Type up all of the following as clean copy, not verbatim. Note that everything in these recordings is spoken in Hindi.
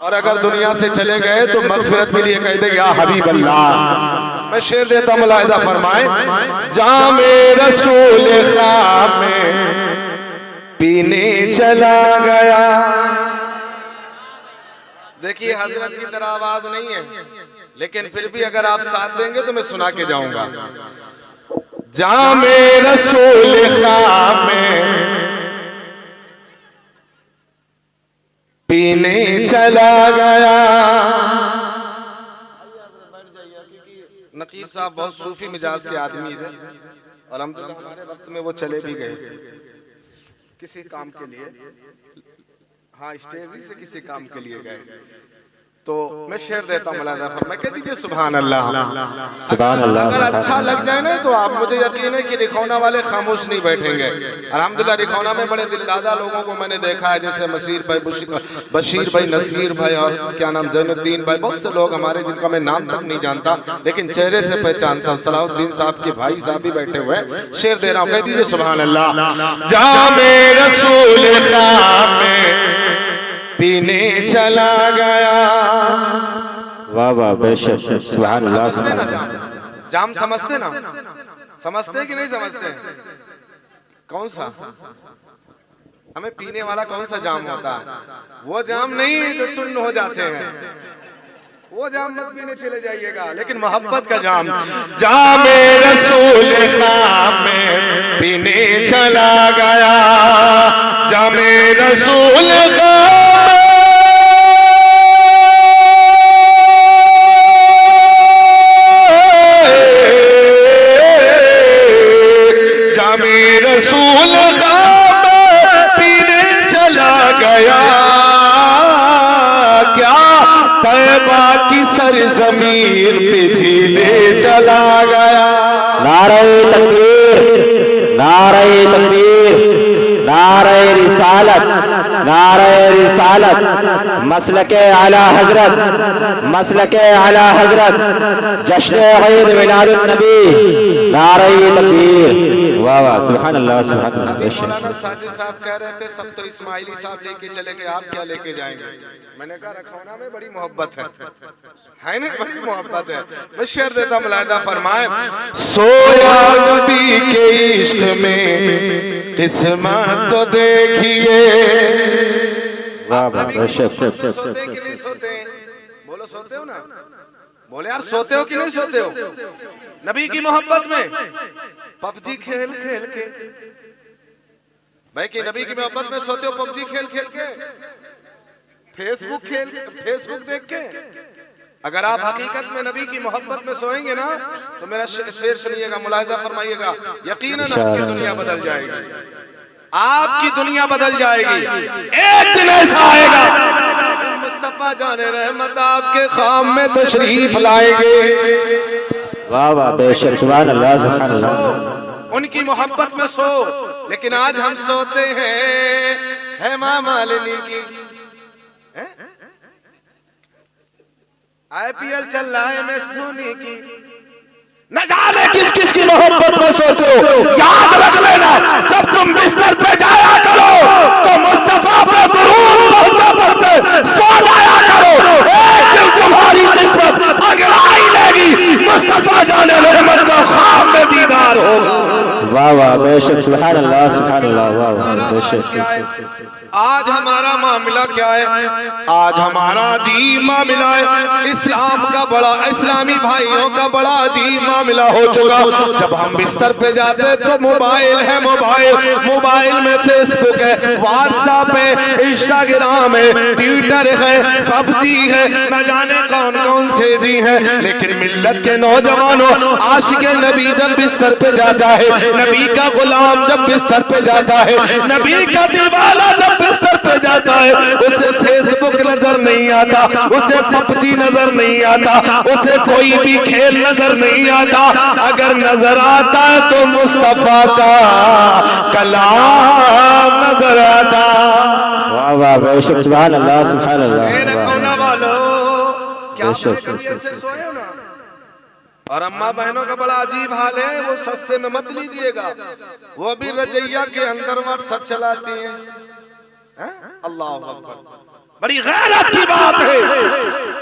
और अगर दुनिया से चले गए तो मगफिरत के लिए कह दे या हबीब अल्लाह। मैं शेर देता मुलाहिजा फरमाए, जामे रसूल ख़ाब में पीने चला गया। देखिए हजरत की तरह आवाज नहीं है, लेकिन फिर भी अगर आप साथ देंगे तो मैं सुना के जाऊंगा। जामे रसूल ख़ाब में पीने चला गया। नकीब साहब बहुत सूफी मिजाज के आदमी थे और हम हमारे वक्त में वो चले भी गए किसी काम के लिए। हाँ, स्टेज से किसी काम के लिए गए। तो मैं शेर देता हूँ मुलाहिजा फरमाए, कह दीजिए सुभान अल्लाह सुभान अल्लाह। अगर अच्छा लग जाए ना तो आप, मुझे यकीन है कि रिखौना वाले खामोश नहीं बैठेंगे। अल्हम्दुलिल्लाह रिखौना में बड़े दिलदादा लोगों को मैंने देखा है, जैसे मसीर भाई, बशीर भाई, नसीर भाई और क्या नाम जैनुद्दीन भाई, बहुत से लोग हमारे जिनका मैं नाम तक नहीं जानता लेकिन चेहरे से पहचानता हूँ। सलाहुद्दीन साहब के भाई साहब भी बैठे हुए हैं। शेर दे रहा हूँ, कह दीजिए सुभान अल्लाह। जामे रसूल ख़ाब में पीने चला गया। वाह वाह बेशक सुभान अल्लाह। जाम समझते ना, समझते कि नहीं समझते? कौन सा हमें पीने वाला कौन सा जाम होता है? वो जाम नहीं जो टुन्न हो जाते हैं, वो जाम मत पीने चले जाइएगा, लेकिन मोहब्बत का जाम। जामे रसूल ख़ाब में पीने चला गया। जामे रसूल ख़ाब सरज़मीर पे झीले चला गया। नारे तकबीर, नारे तकबीर, नारे रिसालत, नारे रिसालत, मसलके आला हजरत, मसलके आला हजरत, जश्न ईद मिलादुन नबी, नारे तकबीर। वाह वाह सुभान अल्लाह सुभान अल्लाह। मौलाना साजिद साहब कह रहे थे सब तो इस्माइली साहब लेके चले गए, आप क्या लेके जाएंगे? मैंने कहा रखौना में बड़ी मोहब्बत है ना, बड़ी मोहब्बत है। मैं शेर देता मुलाहिजा फरमाए, सोया नबी के इश्क में किस्मत तो देखिए। वाह वाह बेशक। सोते कि नहीं सोते? बोलो सोते हो ना? बोले यार सोते हो कि नहीं सोते हो? नबी की मोहब्बत में पबजी खेल खेल के, भाई कि नबी की मोहब्बत में सोते हो पबजी खेल खेल के, फेसबुक देख के? अगर आप हकीकत में नबी की मोहब्बत में सोएंगे ना तो मेरा शेर सुनिएगा, मुलाहिजा फरमाइएगा, यकीनन आपकी दुनिया बदल जाएगी, आपकी दुनिया बदल जाएगी। एक दिन ऐसा आएगा मुस्तफा जाने रहमत आपके ख़ाम में तशरीफ लाएंगे। वाह वाह बेशक सुभान अल्लाह सुभान अल्लाह। उनकी मोहब्बत में सो, लेकिन आज हम सोते हैं हेमा मालिनी की। IPL चल रहा है, MS धोनी की, न जाने किस किस की मोहब्बत में सोते हो। याद रख लेना, जब तुम बिस्तर पे जाया करो तो मुस्तफा पे दुरूद पढ़ते पढ़ते सो जाया करो। एक दिन तुम्हारी किस्मत अगराई लेगी, मुस्तफा जाने रहमत का ख्वाब में दीदार होगा। वाह वाह बेशक सुभान अल्लाह सुभान अल्लाह। वाह वाह बेशक। आज हमारा मामला क्या है? आज हमारा अजीब मामला है, इस्लाम का बड़ा, इस्लामी भाइयों का बड़ा अजीब मामला हो चुका। जब हम बिस्तर पे जाते तो मोबाइल है, मोबाइल में फेसबुक है, व्हाट्सएप है, इंस्टाग्राम है, ट्विटर है, पबजी है, न जाने कौन कौन से जी है। लेकिन मिल्लत के नौजवानों, आशिक़े नबी जब बिस्तर पे जाता है, नबी का गुलाम जब बिस्तर पे जाता है, नबी का दीवाना जब बिस्तर पे जाता है, उसे फेसबुक नजर नहीं आता, उसे पबजी नजर नहीं आता, उसे कोई भी खेल नजर नहीं आता। अगर नजर आता है तो मुस्तफा का कलाम नजर आता। वाह वाह बेशक सुभान अल्लाह सुभान अल्लाह। क्या ऐसे सोए ना? और अम्मा बहनों का बड़ा अजीब हाल है, वो सस्ते में मत लीजिएगा, वो भी रजैया के अंदर व्हाट्सएप चलाती हैं। अल्लाह अकबर। बड़ी गैरत की बात है,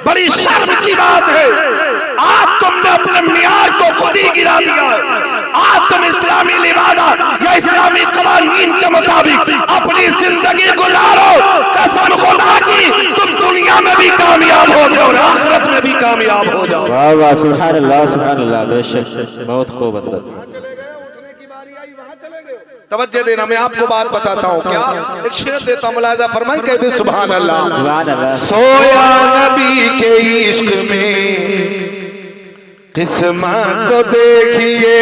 बड़ी शर्म की बात है। आज तुमने अपने मियार को खुद ही गिरा दिया है। आज तुम इस्लामी लिबादा या इस्लामी कवानीन के मुताबिक अपनी जिंदगी गुजारो। कसम खुदा की तुम दुनिया में भी कामयाब हो जाओ और आखिरत में भी कामयाब हो जाओ। वाह वाह, सुभान अल्लाह, बेशक बहुत खूब हजरत। तवज्जो देना, मैं आपको बात बताता हूँ। क्या एक शेर देता हूँ, मुलाहिजा फरमाई, कह दे सुभान अल्लाह। सोया नबी के इश्क में किस्मत तो देखिए।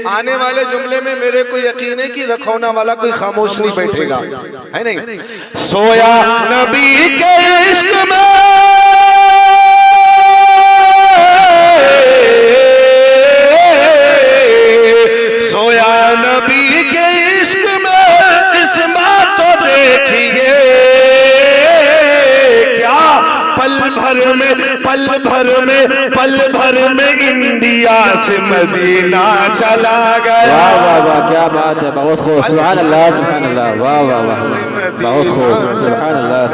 आने वाले जुमले में मेरे को यकीन है कि रखौना वाला कोई खामोश नहीं बैठेगा, है नहीं। सोया नबी के इश्क में पल भर में इंडिया से मदीना चला गया। वाह वाह वाह, क्या बात है, बहुत खूब, सुभान अल्लाह, वाह वाह वाह, बहुत खूब, सुभान अल्लाह।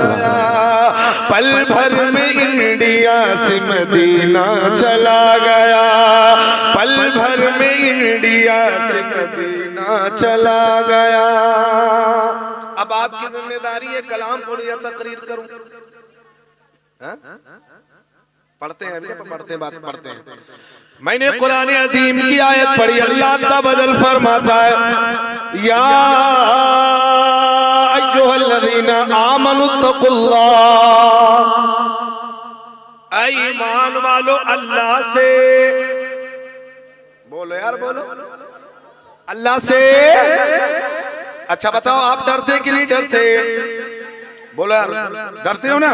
पल भर में इंडिया से मदीना चला गया, पल भर में इंडिया से मदीना चला गया। अब आपकी जिम्मेदारी है कलाम पढ़ूं या तकरीर करूं? पढ़ते हैं, पढ़ते हैं। मैंने कुरान अजीम की आयत पढ़ी, अल्लाह तबदल फरमाता है, या अय्युहल्लज़ीना आमनुत्तकुल्लाह, ऐ ईमान वालो अल्लाह से, बोलो यार बोलो, अल्लाह से। अच्छा बताओ, आप डरते कि नहीं डरते? बोलो यार, डरते हो ना?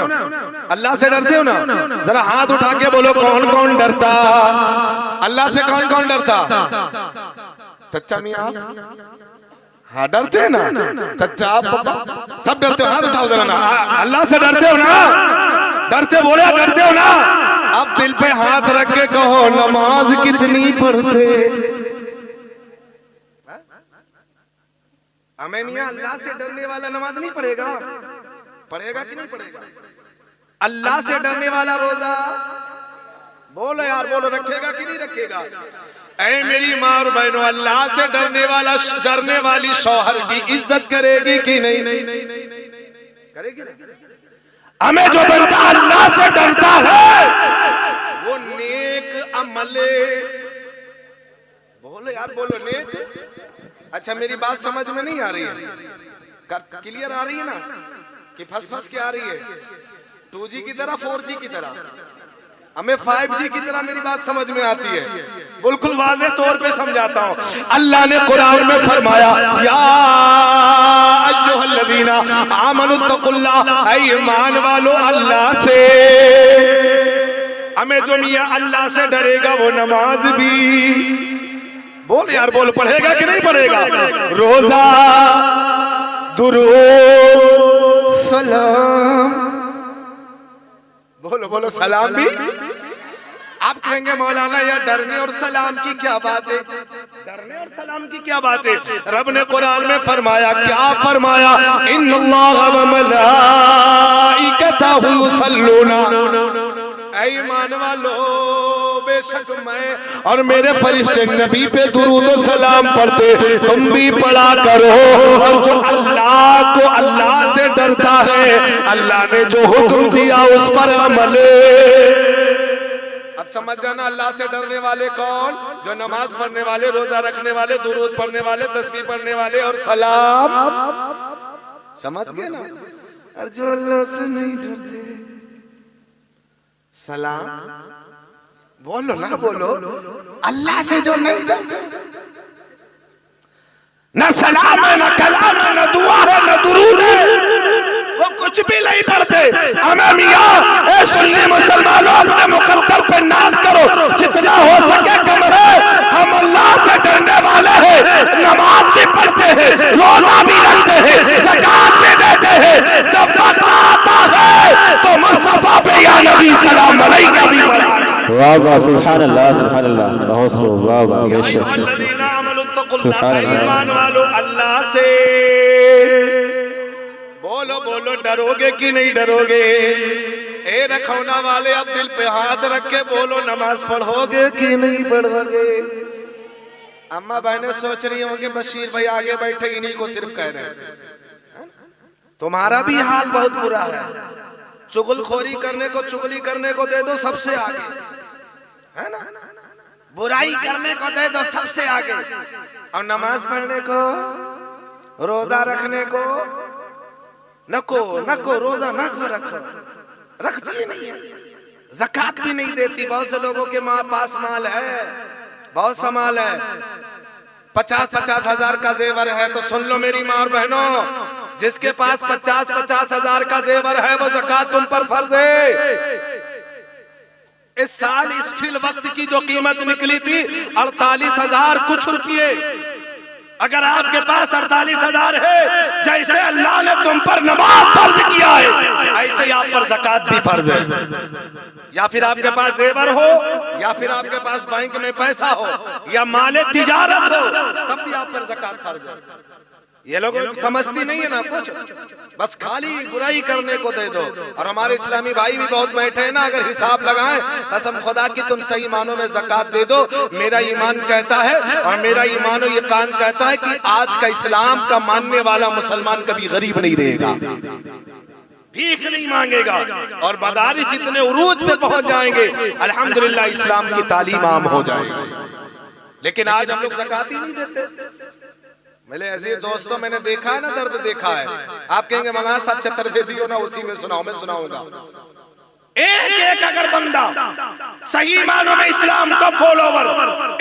अल्लाह से डरते हो ना? जरा हाथ उठा के बोलो, कौन कौन डरता अल्लाह से? कौन कौन डरता? चच्चा मियां, हाँ डरते हैं ना? चच्चा आप सब डरते हो? हाथ उठाओ जरा ना। अल्लाह से डरते हो ना? डरते बोले, डरते हो ना? अब दिल पे हाथ रख के कहो, नमाज कितनी पढ़ते? हमें मियां अल्लाह से डरने वाला नमाज नहीं पढ़ेगा? पढ़ेगा कि नहीं पढ़ेगा? अल्लाह से डरने वाला रोजा, बोलो यार बोलो, रखेगा कि नहीं रखेगा? ऐ मेरी माँ और बहनों, अल्लाह से डरने वाली शौहर की इज्जत करेगी कि नहीं? करेगी। हमें जो बंदा अल्लाह से डरता है वो नेक अमले, बोलो यार बोलो, नेक। अच्छा मेरी बात समझ में नहीं आ रही है? क्लियर आ रही है ना कि फंस के आ रही है? 2G की तरह, 4G की तरह, हमें 5G की तरह मेरी बात समझ में आती है। बिल्कुल वाज़ेह तौर पे समझाता हूँ। अल्लाह ने कुरान में फरमाया, या अय्युहल्लज़ीना आमनुत्तकुल्लाह, ऐ ईमान वालो अल्लाह से। हमें जो मियां अल्लाह से डरेगा वो नमाज भी, बोल यार बोल, पढ़ेगा कि नहीं पढ़ेगा? रोजा, दुरूद, सलाम, बोलो बोलो, सलाम भी। आप कहेंगे मौलाना यार डरने और सलाम की क्या बात है? डरने और सलाम की क्या बात है? रब ने कुरान में फरमाया, क्या फरमाया? इन्नल्लाह व मलाइकतहु युसल्लूना, ऐ ईमान वालो, बेशक मैं और मेरे फरिश्ते नबी पे दुरूद और सलाम पढ़ते, तुम भी पढ़ा करो। और जो अल्लाह को अल्लाह से डरता है, अल्लाह ने जो हुक्म दिया उस पर अमल। अब समझ जाना, अल्लाह से डरने वाले कौन? जो नमाज पढ़ने वाले, रोजा रखने वाले, दुरूद पढ़ने वाले, तस्बीह पढ़ने वाले और सलाम। समझ गए ना? और जो अल्लाह से नहीं डरते, सलाम, बोलो ना बोलो, अल्लाह से जो नहीं डरते, न सलाम है, न कलाम है, न दुआ है, न दुरूद है, वो कुछ भी नहीं पढ़ते। हमें मियां ए सुन्नी मुसलमानों, अपने मुकद्दर पे नाज करो, जितना हो सके कम है। हम अल्लाह से डरने वाले हैं, नमाज भी पढ़ते हैं, रोजा भी रखते हैं, ज़कात भी देते हैं। जब वक्त आता है तो मुस्तफा पे या नबी सलाम अलैका भी पढ़ा। वाह वाह, सुभान अल्लाह, बहुत खूब, वाह वाह, बेशक, ईमान वालो अल्लाह से, बोल बोलो बोलो, डरोगे कि नहीं डरोगे? ए रखौना वाले, अब दिल पे हाथ रख के बोलो, नमाज पढ़ोगे कि नहीं पढ़ोगे? अम्मा बहनें सोच रही होंगे बशीर भाई आगे बैठे इन्हीं को सिर्फ कह रहे हैं। तुम्हारा भी हाल बहुत बुरा है। चुगलखोरी करने को, चुगली करने को दे दो सबसे आगे, है ना? बुराई करने को दे दो सबसे आगे, और नमाज पढ़ने को, रोजा रखने को नको नको, रोजा नको रखो, रखती नहीं है। ज़कात भी नहीं देती। बहुत से लोगों के माँ पास माल है, बहुत सा माल है, 50-50 हजार का जेवर है। तो सुन लो मेरी माँ और बहनों, जिसके पास 50-50 हजार का जेवर है वो ज़कात तुम पर फर्ज है। इस साल इस फिल वक्त की जो कीमत निकली थी 48,000 कुछ रुपये। अगर आपके पास 48,000 है, जैसे अल्लाह ने तुम पर नमाज फर्ज किया है, ऐसे ही आप पर ज़कात भी फर्ज है। या फिर आपके पास जेवर हो, या फिर आपके पास बैंक में पैसा हो, या माले तिजारत हो, तब भी आप पर ज़कात फर्ज है। ये लोग समझती नहीं है ना कुछ, बस खाली बुराई करने को दे दो। और हमारे इस्लामी भाई भी बहुत बैठे हैं ना, अगर हिसाब लगाएं, कसम खुदा की तुम सही मानों में ज़कात दे दो। मेरा ईमान कहता है और मेरा ईमान और यकीन कहता है कि आज का इस्लाम का मानने वाला मुसलमान कभी गरीब नहीं रहेगा, भीख नहीं मांगेगा, और मदारिस इतने उरूज पे पहुंच जाएंगे, अल्हम्दुलिल्लाह इस्लाम की तालीम आम हो जाएगी। लेकिन आज हम लोग ज़कात ही नहीं देते। मेरे अजीज दोस्तों, मैंने देखा है ना, दर्द देखा है। आप कहेंगे मौलाना साहब चतुर्वेदी हो ना, उसी में सुनाओ, मैं सुनाऊंगा। एक अगर बंदा सही मानों में इस्लाम का फॉलोवर,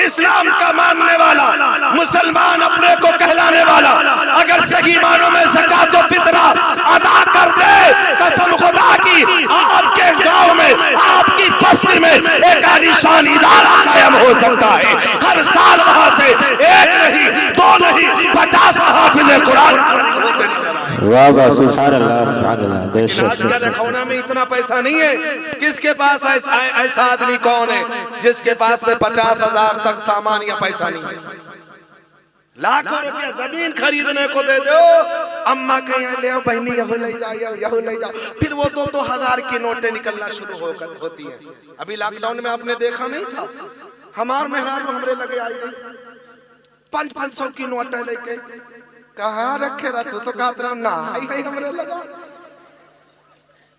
इस्लाम का मानने वाला, मुसलमान अपने को कहलाने वाला, अगर सही मानों में ज़कात व फितरा अदा कर दे, कसम खुदा की आपके गांव में, आपकी बस्ती में एक आलीशान इदारा कायम हो सकता है। हर साल वहां से एक नहीं, दो नहीं, 50 हाफिज़े कुरान। वाह वाह, सुभान अल्लाह, सुभान अल्लाह। बेशक रखौना में इतना पैसा नहीं है। किसके पास ऐसा आदमी कौन है जिसके पास में 50,000 तक सामान या पैसा नहीं है? लाखों रुपया जमीन खरीदने को दे दो, अम्मा कहीं ले आओ, बहनी यहू ले जाओ, यहू ले जाओ, फिर वो 2-2 हजार की नोटें निकलना शुरू होती है। अभी लॉकडाउन में आपने देखा नहीं था, हमार मेहरान हमरे लगे आई 500 की नोटें लेके, कहाँ रखे रहते तो कहते ना हमरे लगा।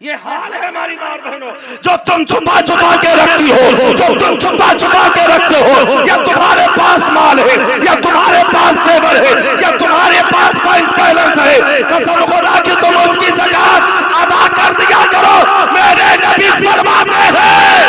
ये हाल है हमारी माँ बहनों, जो तुम छुपा छुपा के रखती हो, जो तुम छुपा छुपा के रखते हो, या तुम्हारे पास माल है, या तुम्हारे पास जेवर है, या तुम्हारे पास बैंक बैलेंस है, कसम खुदा की तुम उसकी ज़कात अदा कर दिया करो। मेरे नबी फरमाते हैं,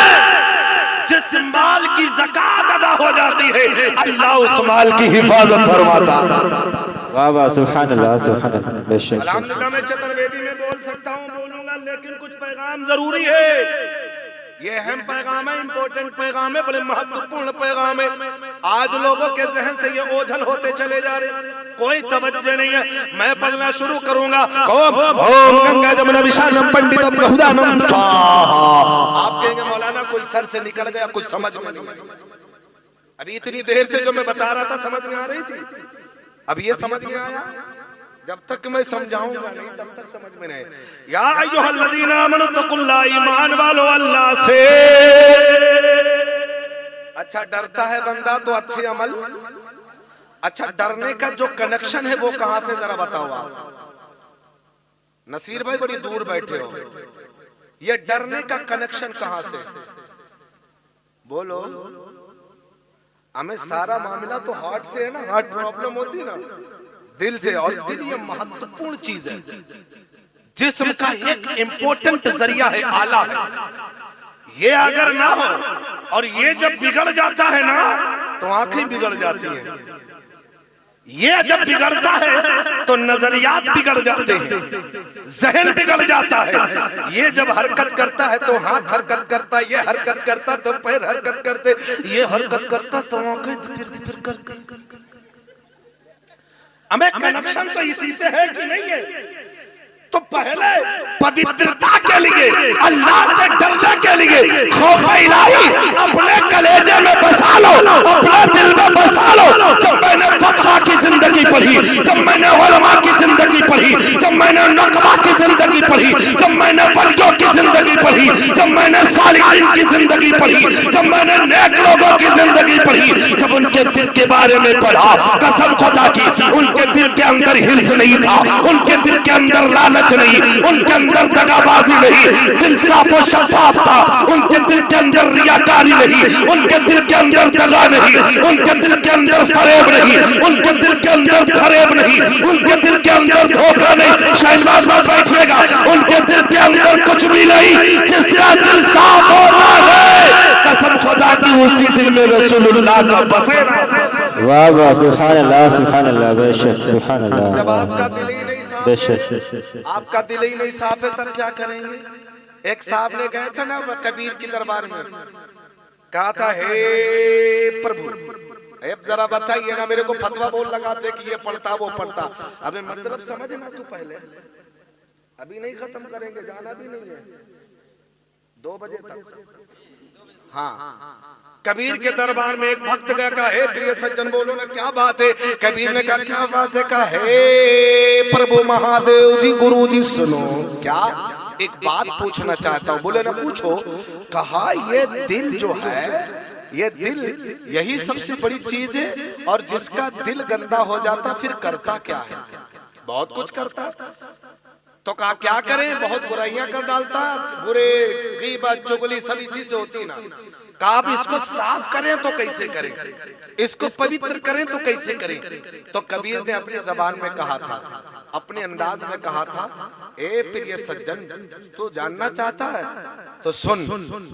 जिस माल की ज़कात अदा हो जाती है, अल्लाह उस माल की हिफाजत फरमाता है। वाह वाह, सुभान अल्लाह, सुभान अल्लाह। बेशक अल्हम्दुलिल्लाह मैं चतुर्वेदी में बोल सकता हूँ, बोलूंगा, लेकिन कुछ पैगाम जरूरी है। ये अहम पैगाम है, इंपॉर्टेंट पैगाम है, बड़े महत्वपूर्ण पैगाम है। आज लोगों के जहन से ये ओझल होते चले जा रहे, कोई तवज्जो नहीं है। मैं पढ़ना शुरू करूंगा, ओम गंगा जमुना विशालम पंडितम बहुदानम स्वाहा। आप कहेंगे मौलाना कोई सर से निकल गया, कुछ समझ में नहीं। अभी इतनी देर से जो मैं बता रहा था समझ में आ रही थी, अब ये समझ में आया? जब तक मैं समझाऊंगा नहीं तब तक समझ में नहीं। या अय्युहल्लज़ीना आमनु तक़ुल्लाह, ईमान वालो अल्लाह से। अच्छा डरता है बंदा तो अच्छे अमल। अच्छा डरने का जो कनेक्शन है वो कहां से, जरा बताओ आप। नसीर भाई बड़ी दूर बैठे हो, ये डरने का कनेक्शन कहां से? बोलो। हमें सारा मामला तो हार्ट से है ना, हार्ट प्रॉब्लम होती है ना, दिल से। और दिल ये महत्वपूर्ण चीज है, जिस्म का एक इम्पोर्टेंट जरिया है, आला है। ये अगर ना हो और ये जब बिगड़ जाता है ना तो आंखें बिगड़ जाती हैं। ये जब बिगड़ता है तो नजरियात बिगड़ जाते हैं, जहन बिगड़ जाता है। ये जब हरकत करता है तो हाथ हरकत करता, ये हरकत करता तो पैर हरकत करते, ये हरकत करता तो आंखें फिर कर। हमें कनेक्शन तो इसी से है कि नहीं है? तो पहले पवित्रता के लिए, अल्लाह से डरने के लिए खौफ इलाही अपने कलेजे में बसा लो, अपने दिल में बसा लो। जब मैंने फक़ह की जिंदगी पढ़ी, जब मैंने उलमा की जिंदगी पढ़ी, जब मैंने नक़बा की जिंदगी पढ़ी, जब मैंने वलियों की जिंदगी पढ़ी, जब मैंने सालिहीन की जिंदगी पढ़ी, जब मैंने नेक लोगों की जिंदगी पढ़ी, जब उनके दिल के बारे में पढ़ा, कसम खुदा की उनके दिल के अंदर हिर्स नहीं था, उनके दिल के अंदर लालच नहीं, उनके अंदर दगाबाजी नहीं, दिल साफ और शफाफ था। उनके दिल के अंदर रियाकारी नहीं, उनके दिल के अंदर दगा नहीं, उनके दिल के अंदर फरेब नहीं, उनके दिल के अंदर फरेब नहीं, उनके दिल के अंदर धोखा नहीं। शहनाज में बैठेगा, उनके दिल के अंदर कुछ भी नहीं। जिसका दिल साफ होता है, कसम खुदा की उसी दिल में रसूलुल्लाह का बसेरा। वाह वाह, सुभान अल्लाह, सुभान अल्लाह, बेशक, सुभान अल्लाह। जब आपका दिल ही नहीं साफ है, आपका दिल ही नहीं साफ है, तब क्या करेंगे? एक साहब ने गए थे ना कबीर की दरबार में, कहा था हे प्रभु अब जरा बताइए ना, मेरे को फतवा बोल लगाते कि ये पढ़ता वो पढ़ता। अबे मतलब समझ ना तू, पहले अभी नहीं खत्म करेंगे, जाना भी नहीं है 2 बजे तक। हाँ, कबीर के दरबार में एक भक्त गया, कहा हे प्रिय सज्जन बोलो ना क्या बात है। कबीर ने कहा क्या बात है? कहा हे प्रभु महादेव जी, गुरु जी सुनो, क्या एक बात पूछना चाहता हूँ। बोले ना पूछो। कहा ये दिल जो है, ये दिल यही सबसे बड़ी चीज है, और जिसका दिल गंदा हो जाता फिर करता क्या है? बहुत कुछ करता। तो कहा क्या करें? बहुत बुराइयां कर डालता, बुरे गीबत चुगली सब इसी से होती ना। कहा अब इसको साफ करें तो कैसे करें, इसको पवित्र करें तो कैसे करें? तो कबीर ने अपनी जबान में कहा था, अपने अंदाज में कहा था, ए प्रिय सज्जन तू जानना चाहता है तो सुन,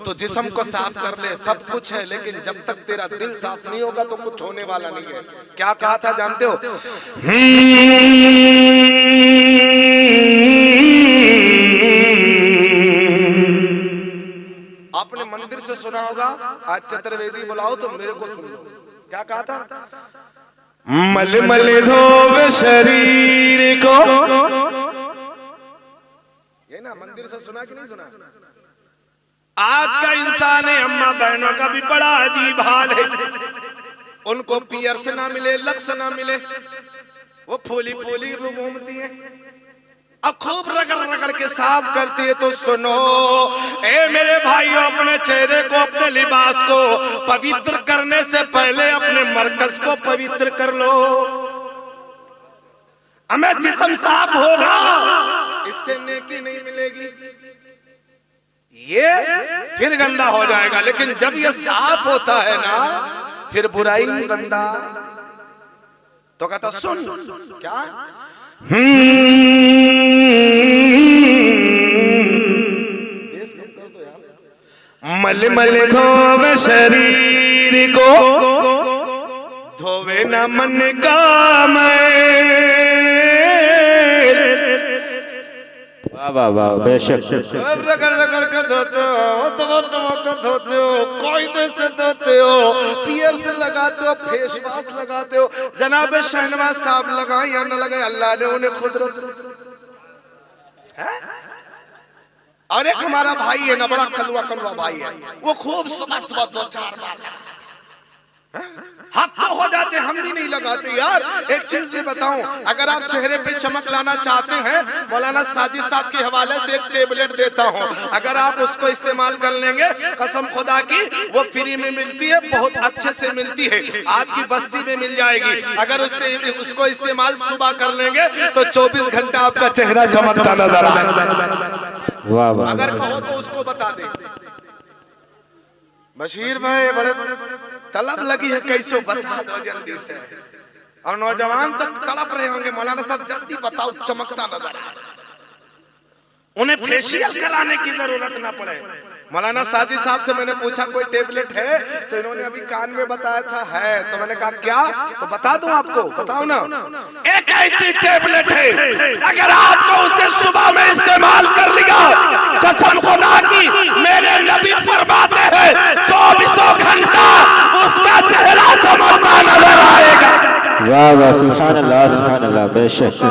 तो जिस्म को साफ कर ले, सब कुछ है, लेकिन जब तक तेरा दिल साफ नहीं होगा तो कुछ होने वाला नहीं है। क्या कहा था जानते हो? आपने मंदिर से सुना होगा, आज चतुर्वेदी बुलाओ तो मेरे को सुन लो। क्या कहा था? मल मल धोवे शरीर को, ये ना मंदिर से सुना कि नहीं सुना? आज का इंसान है, अम्मा बहनों का भी बड़ा अजीब हाल है। उनको पियर से ना मिले, लक्स ना मिले, वो फूली फूली घूमती है, अब खूब रगड़ रगड़ के साफ करती है। तो सुनो ए मेरे भाइयों, अपने चेहरे को, अपने लिबास को पवित्र करने से पहले अपने मरकज को पवित्र कर लो। हमें जिस्म साफ होगा, इससे नेकी नहीं मिलेगी, ये फिर गंदा हो जाएगा। लेकिन जब ये साफ होता है ना, फिर बुराई गंदा। तो कहता सुन, क्या मल मल धोवे शरीर को, धोवे न मन का मैल। वाह वाह, बेशक। रगड़ रगड़ के धोते हो, दबा धोते हो, कोयले से धोते हो, पियर से लगाते हो, फेस वाश लगाते हो। जनाब शहनवाज साहब लगाए या न लगाए, अल्लाह ने उन्हें खुद है। और एक हमारा भाई है ना, बड़ा कलवा कलवा भाई है, वो खूब सुबह सुबह 2-4 बार हाथ तो हो जाते, हम भी नहीं लगाते यार। एक चीज भी बताऊं, अगर आप चेहरे पे चमक लाना चाहते हैं, मौलाना साजिद साहब के हवाले से एक टेबलेट देता हूं, अगर आप उसको इस्तेमाल कर लेंगे, कसम खुदा की वो फ्री में मिलती है, बहुत अच्छे से मिलती है, आपकी बस्ती में मिल जाएगी। अगर उसको इस्तेमाल सुबह कर लेंगे तो 24 घंटा आपका चेहरा चमकता नजर आएगा। वाह वाह, अगर कहो तो उसको बता दे। बशीर भाई बड़े तलब लगी है, कैसे बता दो जल्दी से। और नौजवान तक तड़प रहे होंगे, मौलाना साहब जल्दी बताओ, चमकता नजर आए, उन्हें फेशियल कराने की जरूरत ना पड़े। मौलाना साजिद साहब से मैंने पूछा कोई टेबलेट है, तो इन्होंने अभी कान में बताया था है। तो मैंने कहा क्या? तो बता दूं आपको, बताओ ना। एक ऐसी टेबलेट है, अगर आपको उसे सुबह में इस्तेमाल कर लिया, कसम खुदा की मेरे नबी फरमाते हैं 24 घंटा उसका चेहरा चमकता नजर आएगा। वाह वाह, सुभान अल्लाह, सुभान अल्लाह, बेशक।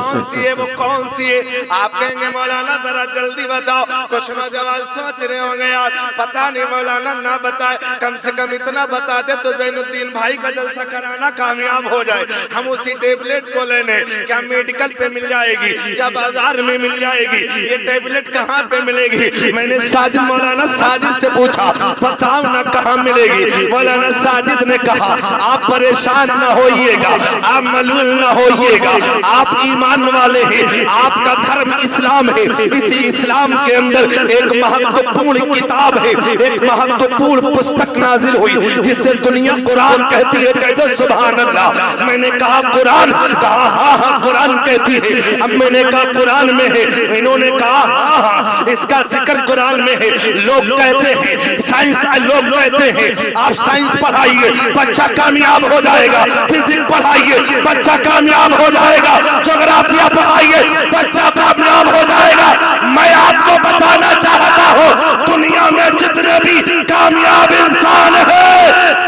वो कौन सी है? आप कहेंगे मौलाना जरा जल्दी बताओ। कुछ नौजवान सोच रहे होंगे यार पता नहीं मौलाना ना बताए, कम से कम इतना बता दे तो जैनुद्दीन भाई का जलसा कराना कामयाब हो जाए। हम उसी टेबलेट को लेने, क्या मेडिकल पे मिल जाएगी या बाजार में मिल जाएगी? ये टेबलेट कहाँ पे मिलेगी? मैंने साजिद मौलाना साजिद से पूछा बताओ ना कहाँ मिलेगी? मौलाना साजिद ने कहा आप परेशान न होइएगा, आप मलूल न होइएगा, आप ईमान वाले हैं, आपका धर्म इस्लाम है। इसी इस्लाम के अंदर एक महत्वपूर्ण किताब है, एक महत्वपूर्ण पुस्तक नाजिल हुई जिसे दुनिया कुरान कहती है। कह दो सुभान अल्लाह। मैंने कहा कुरान? कहा हाँ हाँ कुरान कहती है। अब मैंने कहा कुरान में है? इन्होंने कहा हाँ हाँ इसका जिक्र कुरान में है। लोग कहते हैं साइंस, लोग कहते हैं आप साइंस पढ़ाइए बच्चा कामयाब हो जाएगा, फिजिक्स पढ़ाइए बच्चा कामयाब हो जाएगा, ज्योग्राफिया पढ़ाइए बच्चा कामयाब हो जाएगा। मैं आपको बताना चाहता हूँ दुनिया में जितने भी कामयाब इंसान है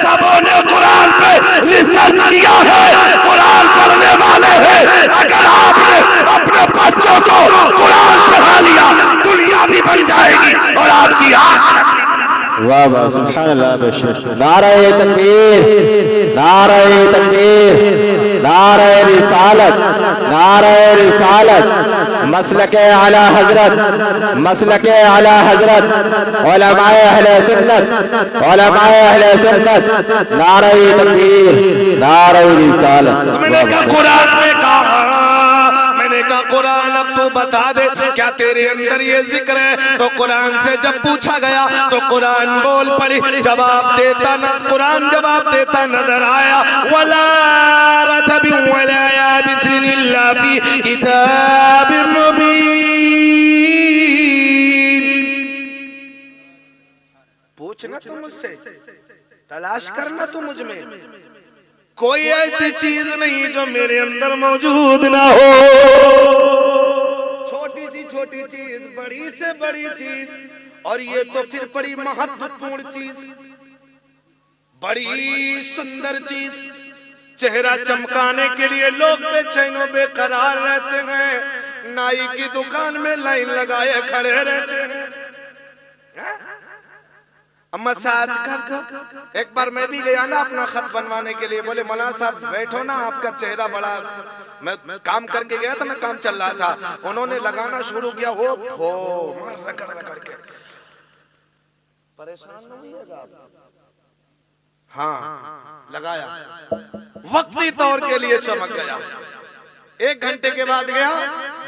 सबों ने कुरान पे रिसर्च किया है, कुरान पढ़ने वाले हैं। अगर आपने अपने बच्चों को कुरान पढ़ा लिया दुनिया भी बन जाएगी और आपकी आँख। वाह वाह सुभान अल्लाह। नारे तकबीर, नारे तकबीर, नारे रिसालत, नारे रिसालत, मसलके आला हजरत, मसलके आला हजरत, उलमाए अहले सुन्नत, उलमाए अहले सुन्नत, नारे तकबीर, नारे रिसालत। मैंने कहा कुरान में कहा, मैंने कहा कुरान अब तू बता दे क्या तेरे अंदर ये जिक्र है? तो कुरान से जब पूछा गया तो कुरान बोल पड़ी, जवाब देता न कुरान जवाब देता नजर आया। वला रतबी वला याबिसिन इल्ला फी किताबिम मुबीन। पूछना तू मुझसे, तलाश करना तू मुझ में, कोई ऐसी चीज नहीं जो मेरे अंदर मौजूद ना हो। छोटी सी छोटी चीज, बड़ी से बड़ी चीज, और ये तो फिर बड़ी महत्वपूर्ण चीज, बड़ी सुंदर चीज। चेहरा चमकाने के लिए लोग बेचैनो बेकरार रहते हैं, नाई की दुकान में लाइन लगाए खड़े रहते हैं। मसाज कर। एक बार मैं भी गया ना अपना खत बनवाने के लिए, बोले मौलाना साहब बैठो ना आपका चेहरा बड़ा, मैं काम करके गया था ना, काम चल रहा था, उन्होंने लगाना शुरू किया हो रगड़ रगड़ के। परेशान नहीं होगा? हाँ लगाया, वक्ती तौर के लिए चमक गया। 1 घंटे के बाद गया,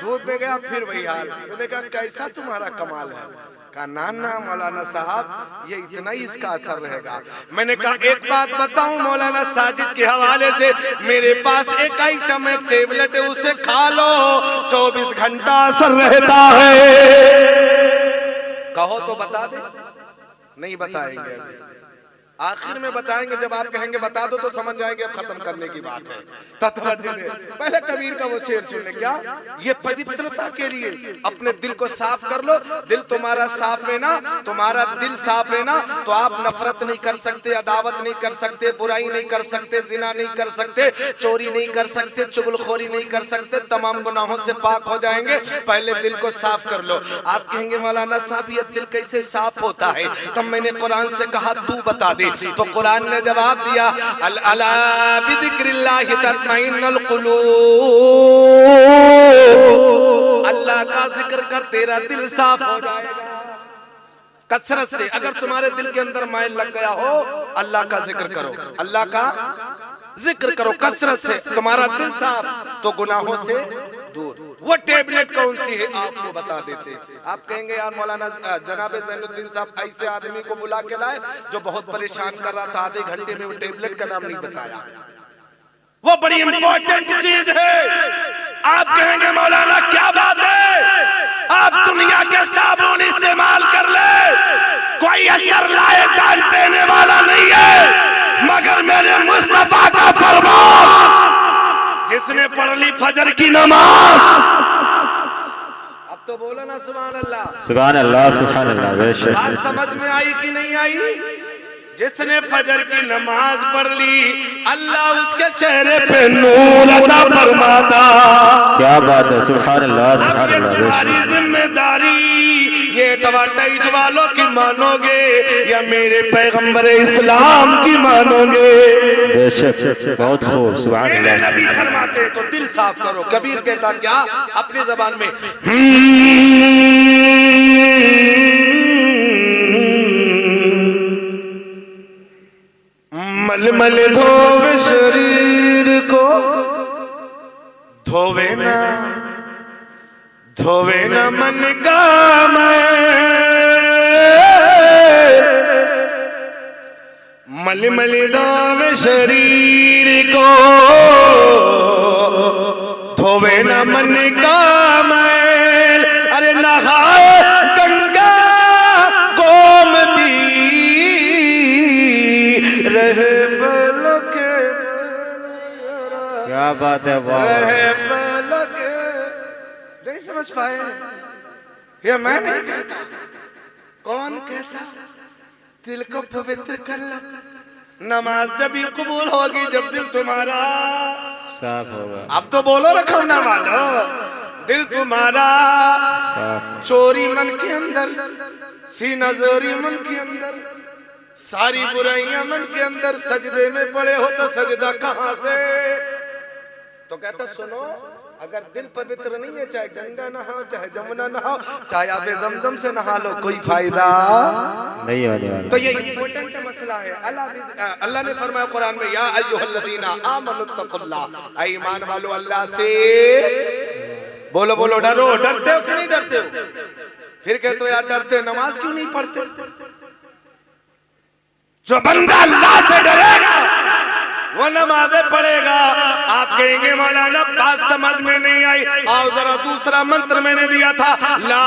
धूप में गया, फिर वही हाल। मैंने कहा कैसा तुम्हारा कमाल है? कहा ना ना मौलाना साहब ये इतना ही इसका असर रहेगा। मैंने कहा एक बात बताऊं मौलाना साजिद के हवाले से, मेरे पास एक आइटम है, टेबलेट है, उसे खा लो 24 घंटा असर रहता है। कहो तो बता दे। नहीं बताएंगे, आखिर में बताएंगे। जब आप कहेंगे बता दो तो समझ जाएंगे अब खत्म करने की बात है। पहले कबीर का वो शेर सुनने, क्या ये पवित्रता के लिए अपने दिल को साफ कर लो। दिल तुम्हारा साफ है ना, तुम्हारा दिल साफ है ना, तो आप नफरत नहीं कर सकते, अदावत नहीं कर सकते, बुराई नहीं कर सकते, जिना नहीं कर सकते, चोरी नहीं कर सकते, चुगलखोरी नहीं कर सकते, तमाम गुनाहों से पाक हो जाएंगे। पहले दिल को साफ कर लो। आप कहेंगे मौलाना साहब ये दिल कैसे साफ होता है? तब मैंने कुरान से कहा तू बता दे, तो कुरान ने जवाब दिया अला बिदिक्रिल्लाहि तत्मइन्नुल कुलूब। अल्लाह का जिक्र कर तेरा दिल साफ हो जाएगा कसरत से। अगर तुम्हारे दिल के अंदर मैल लग गया हो, अल्लाह का जिक्र करो, अल्लाह का जिक्र करो कसरत से, तुम्हारा दिल साफ तो गुनाहों से दूर। वो टेबलेट कौन सी है आपको बता देते। आप कहेंगे यार मौलाना जनाब जैनुद्दीन साहब ऐसे आदमी को बुला के लाए जो बहुत परेशान कर रहा था, आधे घंटे में वो टेबलेट का नाम नहीं बताया। वो बड़ी इंपॉर्टेंट चीज है। आप कहेंगे मौलाना क्या बात है, आप दुनिया के साबुन इस्तेमाल कर ले, कोई असर लाए दान देने वाला नहीं है, मगर मेरे मुस्तफा का फरमान जिसने पढ़ ली फजर की नमाज। अब तो बोलो ना सुभान अल्लाह, सुभान अल्लाह, सुभान अल्लाह। बात समझ में आई कि नहीं आई? जिसने फजर की नमाज पढ़ ली अल्लाह उसके चेहरे पे नूर अता फरमाता। क्या बात है, सुभान अल्लाह सुभान अब ये अल्लाह। तुम्हारी जिम्मेदारी, ये टवाटाइज वालों की मानोगे या मेरे पैगंबर इस्लाम की मानोगे? बेशक, बहुत खूब, सुभान मेरे अल्लाह। नबी फरमाते तो दिल साफ करो। कबीर कहता क्या अपनी जबान में, मलमल धोवे शरीर को, धोवे ना मन का मलमल धोवे शरीर को, धोवे ना मन का मैल। अरे नहाए गंगा गोमती रहे बलके, क्या बात है, वाह। रहे बलके। नहीं समझ पाए? ये मैं नहीं कहता, कौन कहता? दिल को पवित्र कर लो। नमाज जब ही कबूल होगी जब दिल तुम्हारा साफ होगा। अब तो बोलो रखो ना मानो, दिल तुम्हारा चोरी मन के अंदर, सीना जोरी मन के अंदर, सारी बुराइयां मन के अंदर, सजदे में पड़े हो तो सजदा कहां से? तो कहता सुनो, अगर दिल पवित्र नहीं है, चाहे गंगा नहाओ, चाहे जमुना नहाओ, चाहे आबे जमजम से नहा लो, कोई फायदा नहीं होने वाला। तो ये इम्पोर्टेंट मसला है। अल्लाह ने फरमाया कुरान में, या अय्युहल्लज़ीना आमनुत्तकुल्लाह, ऐ ईमान वालो अल्लाह से बोलो बोलो डरो। डरते हो कि नहीं डरते हो? फिर कहते हो यार डरते, नमाज क्यों नहीं पढ़ते? जो बंदा अल्लाह से डरेगा वो नमाज़ें पढ़ेगा। आप कहेंगे मौलाना बात समझ में नहीं आई, आओ जरा दूसरा मंत्र मैंने दिया था, ला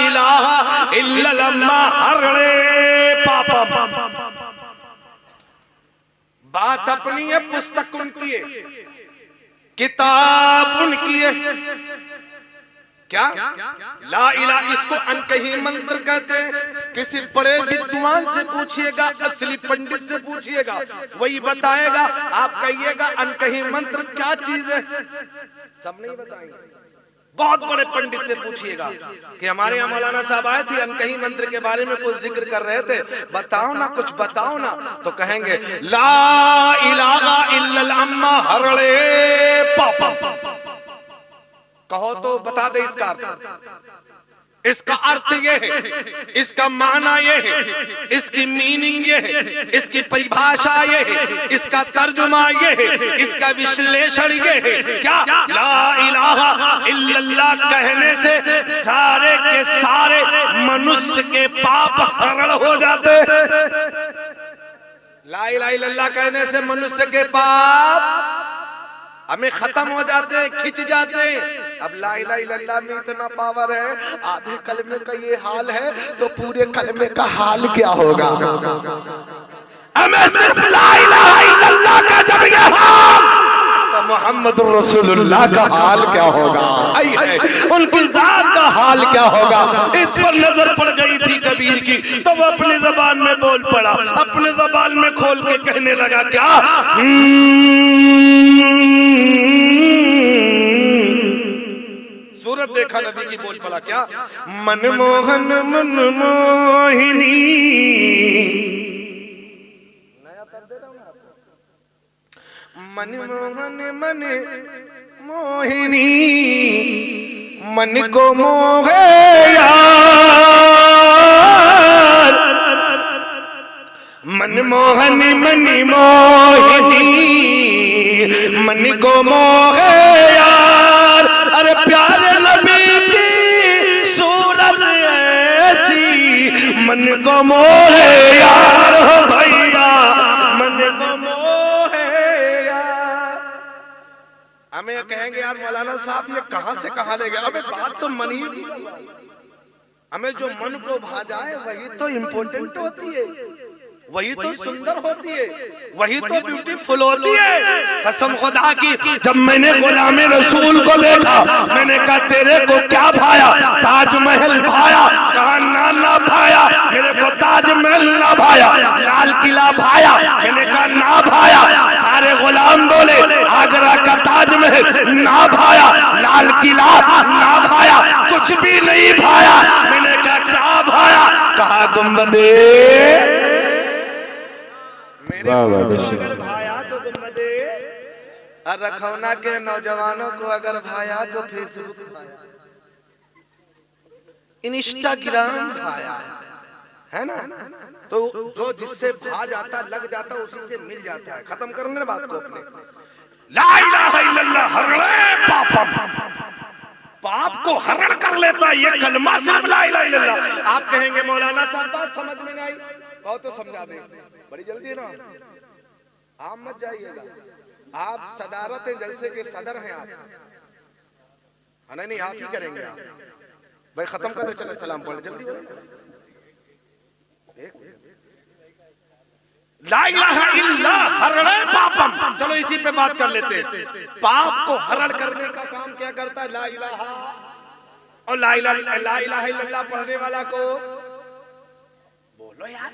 इलाहा इल्लल्लाह हरड़े पापा। बात अपनी है, पुस्तक उनकी है, किताब उनकी है। क्या ला इलाहा, इसको अनकही मंत्र कहते हैं। किसी बड़े विद्वान से पूछिएगा, असली पंडित से पूछिएगा, वही बताएगा। आप कहिएगा अनकही मंत्र क्या चीज है, सब नहीं बताएंगे। बहुत बड़े पंडित से पूछिएगा कि हमारे यहाँ मौलाना साहब आए थे, अनकही मंत्र के बारे में कुछ जिक्र कर रहे थे, बताओ ना, कुछ बताओ ना। तो कहेंगे ला इलाहा इल्लल्लाह हरड़े पापा। कहो तो बता दे इसका अर्थ। इसका अर्थ ये है, इसका माना ये है, इसकी मीनिंग ये है, इसकी परिभाषा ये है, इसका तर्जुमा ये है, इसका विश्लेषण ये है। क्या ला इलाहा इल्लल्लाह कहने से सारे के सारे मनुष्य के पाप हरण हो जाते। ला इलाहा इल्लल्लाह कहने से मनुष्य के पाप हमें खत्म हो जाते हैं, खिंच जाते हैं। अब ला इलाहा इल्लल्लाह में इतना पावर है, आधे कलमे का ये हाल है तो पूरे कलमे का हाल क्या होगा? हमें सिर्फ ला इलाहा इल्लल्लाह का जब ये हाल, तो मोहम्मद रसूलुल्लाह का हाल क्या होगा? उनकी जात का हाल क्या होगा? इस पर नजर पड़ गई थी कबीर की, तो वो अपनी जबान में बोल पड़ा, अपने जबान में खोल के कहने लगा क्या? सूरत देखा नबी की, बोल पड़ा क्या? मनमोहन मनमोहिनी। नया कर दे रहा हूं ना आपको। मनमोहन मन मोहिनी, मन को मोहे यार, मनमोहन मन मोहिनी, मन को मोहे यार। अरे प्यारे नबी की सूरत ऐसी, मन को मोहे यार हो भैया, मन को मोहे यार। हमें कहेंगे यार मौलाना साहब ये कहां से कहां ले गए? अबे बात तो मन ही, हमें जो मन को भा जाए वही तो इम्पोर्टेंट होती है, वही तो सुंदर होती है, वही तो ब्यूटीफुल होती है। कसम खुदा की, जब मैंने गुलामे रसूल को देखा, मैंने कहा तेरे को क्या भाया? ताजमहल भाया? कहा ना ना भाया, मेरे को ताजमहल ताजमहल ना भाया, लाल किला भाया, मैंने कहा ना भाया। सारे गुलाम बोले आगरा का ताजमहल ना भाया, लाल किला ना भाया, कुछ भी नहीं भाया। मैंने कहा क्या भाया? कहा गुंबदे भाया तो गुंबदे। और रखौना के नौजवानों को अगर भाया तो फेसबुक भाया, इंस्टाग्राम भाया, है ना? तो जो जिससे भा जाता लग जाता उसी से मिल जाता है। खत्म करने बात को अपने। ला इलाहा इल्लल्लाह हरणे पाप को हरण कर लेता है ये कलमा, सिर्फ ला इलाहा इल्लल्लाह। आप कहेंगे मौलाना साहब बात समझ में नहीं आई, कहो तो समझा दे, बड़ी जल्दी है ना। आप मत जाइएगा, आप सदारत जलसे के सदर हैं आप। नहीं आप ही करेंगे आप भाई। खत्म करते चले, सलाम पढ़ जल्दी बोले। ला इलाहा इल्ला हरणे पापम। चलो इसी पे बात कर लेते हैं। पाप को हरण करने का काम क्या करता है? ला इलाहा। और ला इलाहा इल्लल्लाह पढ़ने वाला को बोलो यार,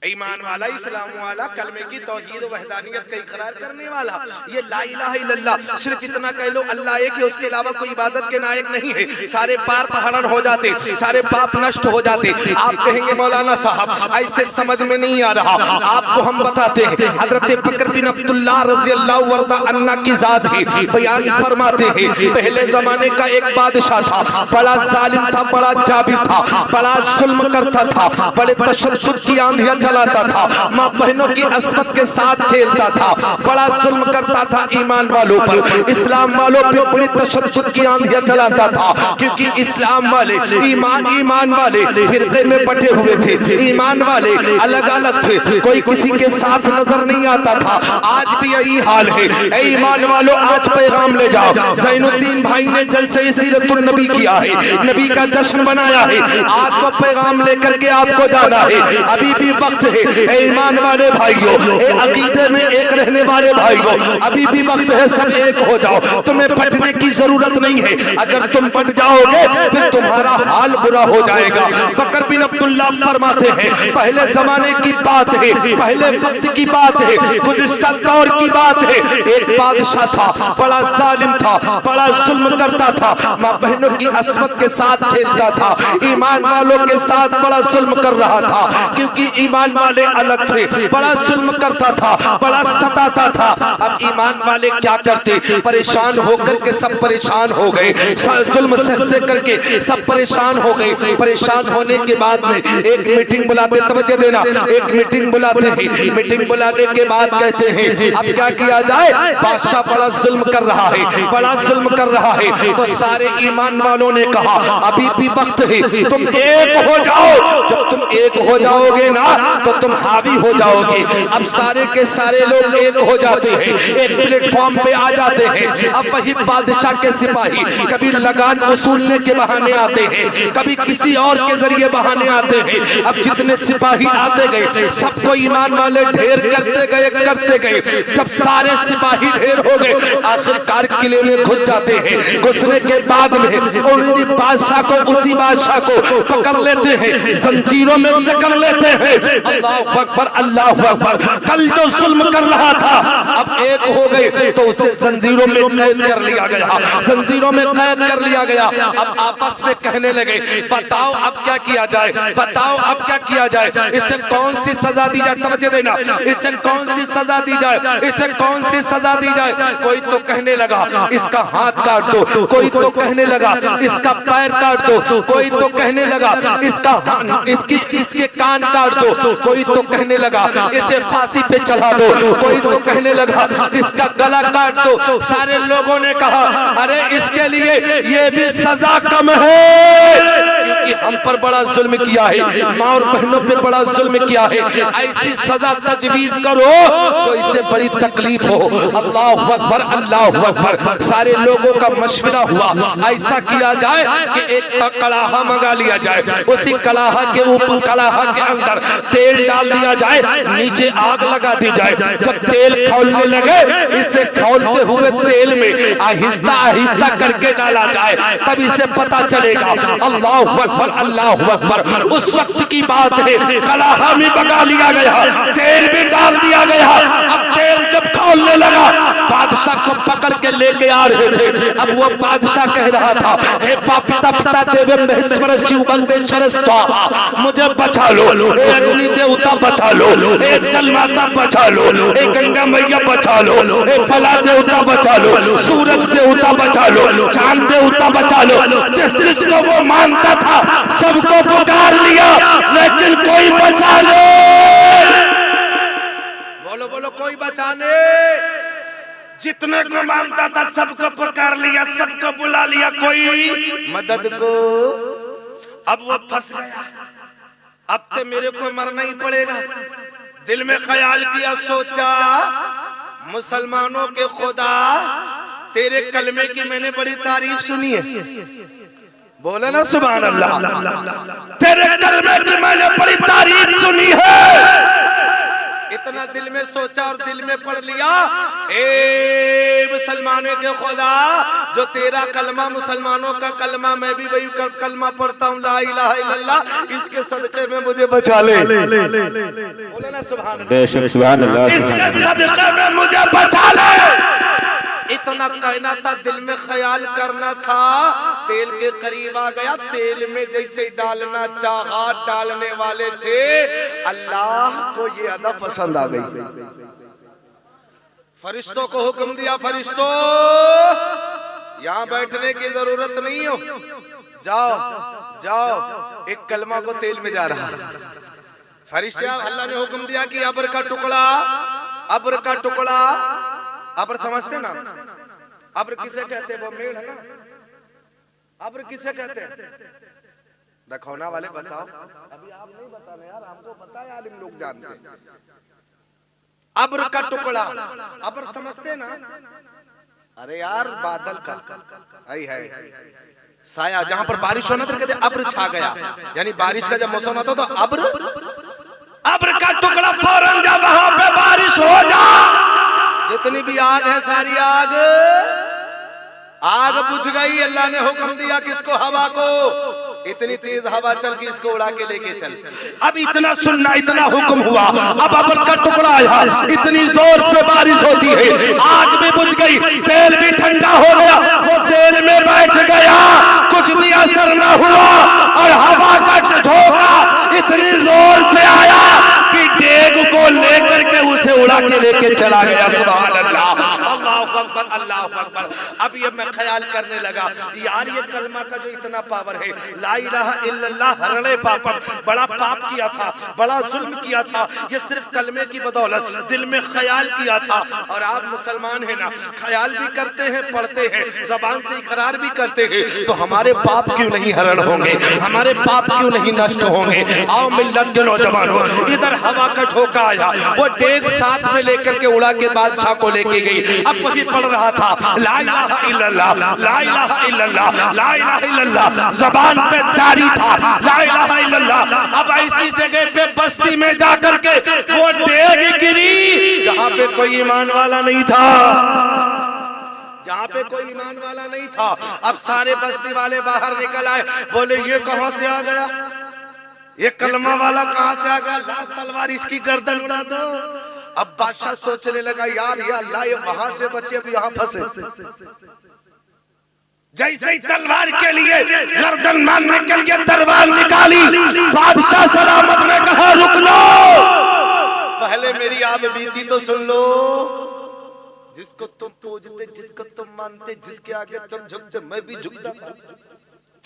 ईमान वाला, इस्लाम वाला, कलमे की तौहीद वहदानियत का इकरार करने वाला। ये ला इलाहा इल्लल्लाह सिर्फ इतना कह लो अल्लाह एक है, उसके अलावा कोई इबादत के लायक नहीं है। सारे पाप हरण हो जाते, सारे पाप नष्ट हो जाते। आप कहेंगे मौलाना साहब ऐसे समझ में नहीं आ रहा। आपको हम बताते हैं, हजरत बकर बिन अब्दुल्लाह रज़ी अल्लाहु अन्हु की जात है, बयान फरमाते हैं पहले जमाने का एक बादशाह था, बड़ा जालिम था, बड़ा जाबिर था, बड़ा जुल्म करता था, बड़े तशद्दुद की आंधियां चलाता था, माँ बहनों की अस्मत के साथ खेलता था, बड़ा जुल्म करता था ईमान वालों पर, इस्लाम वालों पे बड़ी तशद्दुद की आंधियां चलाता था। क्योंकि इस्लाम वाले ईमान वाले फिरके में बटे हुए थे, ईमान वाले अलग अलग थे, कोई किसी के साथ नजर नहीं आता था। आज भी यही हाल है। ईमान वालों आज पैगाम ले जाओ। ज़ैनुद्दीन भाई ने जलसे सीरतुन नबी किया है, नबी का जश्न बनाया है, आज को पैगाम लेकर के आपको जाना है। अभी भी वक्त है ईमान वाले भाइयों, अकीदे में एक रहने वाले भाइयों, अभी भी वक्त है, सब एक हो जाओ। तुम्हें बटने की जरूरत नहीं है, अगर तुम बट जाओगे फिर तुम्हारा हाल बुरा हो जाएगा। बकर बिन अब्दुल्लाह फरमाते हैं पहले जमाने की बात है, पहले वक्त की बात है, गुज़िश्ता दौर की बात है। एक बादशाह था, बड़ा जालिम था, बड़ा जुल्म करता था, माँ बहनों की अस्मत के साथ खेलता था, ईमान वालों के साथ बड़ा जुल्म कर रहा था। क्योंकि ईमान वाले अलग थे, बड़ा जुल्म करता था, बड़ा सताता था। अब ईमान वाले क्या करते? परेशान होकर के सब परेशान हो गए, जुल्म से करके सब परेशान हो गए। परेशान होने के बाद में एक मीटिंग बुलाते, तवज्जो देना, एक मीटिंग बुलाते हैं। मीटिंग बुलाने के बाद कहते हैं अब क्या किया जाए? बादशाह बड़ा जुल्म कर रहा है, बड़ा जुल्म कर रहा है। तो सारे ईमान वालों ने कहा अभी भी वक्त है, तुम एक हो जाओ। जब तुम एक हो जाओगे ना तो तुम हावी हो जाओगे। अब सारे के सारे लोग एक हो जाते हैं, एक प्लेटफॉर्म पे आ जाते हैं। अब वही बादशाह के सिपाही कभी लगान वसूलने के बहाने आते हैं, कभी किसी और के जरिए बहाने आते हैं। अब जितने सिपाही आते गए सबको ईमान वाले ढेर करते गए। जब सारे सिपाही ढेर हो गए, आखिरकार किले में घुस जाते हैं। घुसने के बाद में उन्हीं बादशाह को, उसी बादशाह को पकड़ लेते हैं, जंजीरों में जकड़ लेते हैं। अल्लाहु अकबर, अल्लाहु अकबर। कल जो जुल्म कर रहा था अब एक हो गए तो उसे जंजीरों में कैद कर लिया गया, जंजीरों में कैद कर लिया गया। अब आपस में कहने लगे बताओ अब क्या किया जाए, बताओ अब क्या किया जाए, इसे कौन सी सजा दी जाए? तवज्जो देना, इसे कौन सी सजा दी जाए, इसे कौन सी सजा दी जाए? कोई तो कहने लगा इसका हाथ काट दो, कोई तो कहने लगा इसका पैर काट दो, कोई तो कहने लगा इसके कान काट दो, कोई तो कहने लगा इसे फांसी पे चढ़ा दो, कोई तो कहने लगा इसका गला काट दो। सारे लोगों ने कहा अरे इसके लिए ये भी सजा कम है, क्योंकि हम पर बड़ा जुल्म किया है, माँ और बहनों पे बड़ा जुल्म किया है। ऐसी सजा तजवीज करो तो इससे बड़ी तकलीफ हो। अल्लाहु अकबर, अल्लाहु अकबर। सारे लोगों का मशवरा हुआ ऐसा किया जाए कि एक कड़ाहा मंगा लिया जाए, उसी कड़ाहा के ऊपर, कड़ाहा के अंदर तेल डाल दिया जाए, नीचे आग लगा दी जाए। जब तेल खौलने लगे इसे खौलते हुए तेल में आहिस्ता आहिस्ता करके डाला जाए, तब इसे पता चलेगा। अल्लाहु अकबर। अकबर अल्लाह अकबर। उस वक्त की बात है, कलाहा में पका लिया गया, तेल भी डाल दिया गया। अब तेल जब खौलने लगा, बादशाह को पकड़ के लेके आ रहे थे। अब वो बादशाह कह रहा था, हे पापिता पिता देवे महेश्वर शिव बंदेश्वर स्वाहा, मुझे बचा लो, हे अग्नि देवता बचा लो, हे जल माता बचा लो, हे गंगा मैया बचा लो, हे फला देवता बचा लो, सूरज देवता बचा लो, चांद देवता बचा लो। जिसको वो मानता था सबको पुकार लिया, लेकिन कोई बचा ले। बोलो बोलो, कोई बचाने। जितने को मानता था सबको पुकार लिया, सबको बुला लिया, कोई मदद को। अब वो फंस गया, अब तो मेरे को मरना ही पड़ेगा। दिल में ख्याल किया, सोचा मुसलमानों के खुदा तेरे कलमे की मैंने बड़ी तारीफ सुनी है। बोले ना सुभान अल्लाह। तेरे कलमे की मैंने बड़ी तारीफ सुनी है। इतना दिल में सोचा और दिल में पढ़ लिया, ए मुसलमानों के खुदा, जो तेरा कलमा मुसलमानों का कलमा, मैं भी वही कलमा पढ़ता हूँ, ला इलाहा इल्लल्लाह, इसके सदके में मुझे बचा ले। बोले ना सुभान अल्लाह। सुभान अल्लाह। इसके सदके में मुझे बचा ले। इतना कहना था, दिल में ख्याल करना था। तेल के करीब आ गया, तेल में जैसे डालना चाहा, डालने वाले थे, अल्लाह को ये अदा पसंद आ गई। फरिश्तों को हुक्म दिया, फरिश्तों यहाँ बैठने की जरूरत नहीं हो, जाओ जाओ, एक कलमा को तेल में जा रहा। फरिश्ते, अल्लाह ने हुक्म दिया कि अब्र का टुकड़ा, अब्र का टुकड़ा, अब्र समझते ना? अब्र किसे कहते हैं? वो मेढ़ है ना। अब्र किसे कहते हैं? रखौना वाले बताओ। अभी आप नहीं बताना यार, हमको पता है, आलिम लोग जानते हैं। अब्र का टुकड़ा, अब्र समझते ना? अरे यार, बादल का आई है साया, जहां पर बारिश होना तो कहते अब्र छा गया, यानी बारिश का जब मौसम होता तो अब्र, अब्र का टुकड़ा फौरन जब वहां पे बारिश हो जा, जितनी भी आग है सारी आग आग बुझ गई। अल्लाह ने हुक्म दिया किसको? हवा को। इतनी तेज हवा चल के इसको उड़ा के लेके चल। अब इतना सुनना, इतना हुक्म हुआ। अब अब्र का टुकड़ा आया, इतनी जोर से बारिश होती है, आग भी बुझ गई, तेल भी ठंडा हो गया, वो तेल में बैठ गया, कुछ भी असर न हुआ, और हवा का झोंका इतनी जोर से आया कि डेग को लेकर के उसे उड़ा के लेके चला गया। सुभान अल्लाह, अल्लाहु अकबर, अल्लाहु अकबर। अब ये मैं ख्याल करने लगा, यार ये कलमा का जो इतना पावर है, ला इलाहा इल्लल्लाह, हरणे पापड़, बड़ा पाप किया था, बड़ा जुल्म किया था, ये सिर्फ कलमे की बदौलत दिल में ख्याल किया था। और आप मुसलमान हैं ना, ख्याल भी करते हैं, पढ़ते हैं, जबान से इकरार भी करते हैं, तो हमारे पाप क्यों नहीं हरण होंगे, हमारे पाप क्यों नहीं नष्ट होंगे? आओ मिल्लत के नौजवानों, इधर हवा का झोंका आया, वो डेग साथ में लेकर के उड़ा के बादशाह को लेके गई। अब वही पढ़ रहा था, ला इलाहा इल्लल्लाह, ला इलाहा इल्लल्लाह, ला इलाहा इल्लल्लाह, जबान पे जारी था, ला इलाहा इल्लल्लाह। अब ऐसी जगह पे बस्ती में जाकर के वो डेग गिरी जहां पे कोई ईमान वाला नहीं था, जहां पे कोई ईमान वाला नहीं था। अब सारे बस्ती वाले बाहर निकल आए, बोले ये कहां से आ गया, ये कलमा वाला कहां से आ गया, तलवार इसकी गर्दन उड़ा दो। अब बादशाह सोचने लगा, यार ये अल्लाह, ये वहां से बचे, अब यहाँ फंसे। जैसे ही तलवार के लिए गर्दन मारने के लिए तलवार निकाली, बादशाह सलामत ने कहा रुक लो, पहले मेरी आप बीती तो सुन लो। जिसको तुम पूजते, जिसको तुम मानते, जिसके आगे तुम झुकते, मैं भी झुकता था।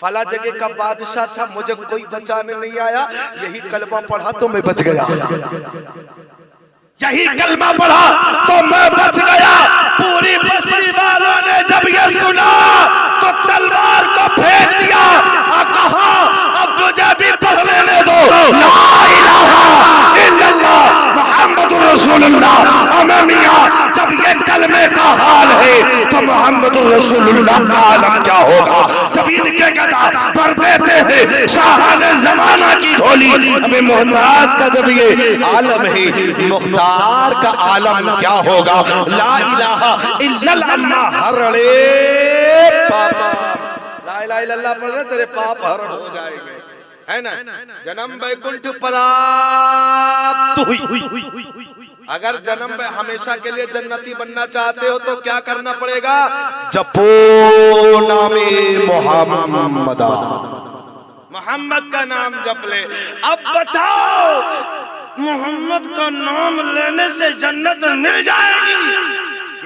फला जगह का बादशाह था, मुझे कोई बचाने नहीं आया, यही कलमा पढ़ा तो मैं बच गया, यही कलमा पढ़ा तो मैं बच गया। पूरी बस्ती वालों ने जब ये सुना तो तलवार को फेंक दिया और कहा अब मुझे भी पढ़ लेने दो, ला इलाहा इल्लल्लाह मुहम्मदुर रसूलुल्लाह। हमें मियां, जब ये कलमे का हाल है तो मुहम्मदुर रसूलुल्लाह का आलम क्या होगा? जब इनके गदा पर देते हैं शाहाने जमाना की ढोली, हमें मोहताज का जब ये आलम है, मुख्तार का आलम क्या होगा? ला इलाहा इल्लल्लाह, हरणे पाप, ला इलाहा इल्लल्लाह पढ़ रहे तेरे पाप हरण हो जाएंगे। है ना, जन्म वैकुंठ प्राप्त हुई। अगर जन्म में हमेशा के लिए जन्नती बनना चाहते हो तो क्या करना पड़ेगा? जपो नामे मोहम्मदा, मोहम्मद का नाम जप ले। अब बताओ, मोहम्मद का नाम लेने से जन्नत मिल जाएगी?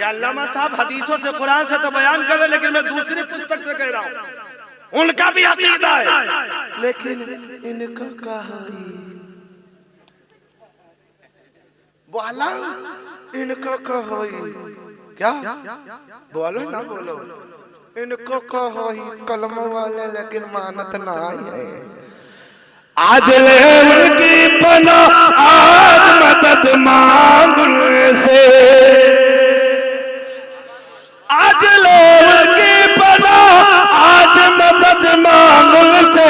या अल्लामा साहब हदीसों से कुरान से तो बयान कर रहे, लेकिन मैं दूसरी पुस्तक से कह रहा हूं, उनका भी अकीदा है, लेकिन इनका कहा बोला, इनको कहो क्या बोलो ना बोलो, इनको कहो कलम वाले, लेकिन मानत ना है। आज ले उनकी पना, आज मदद मांग से, आज ले उनकी पना, आज मदद मांग से।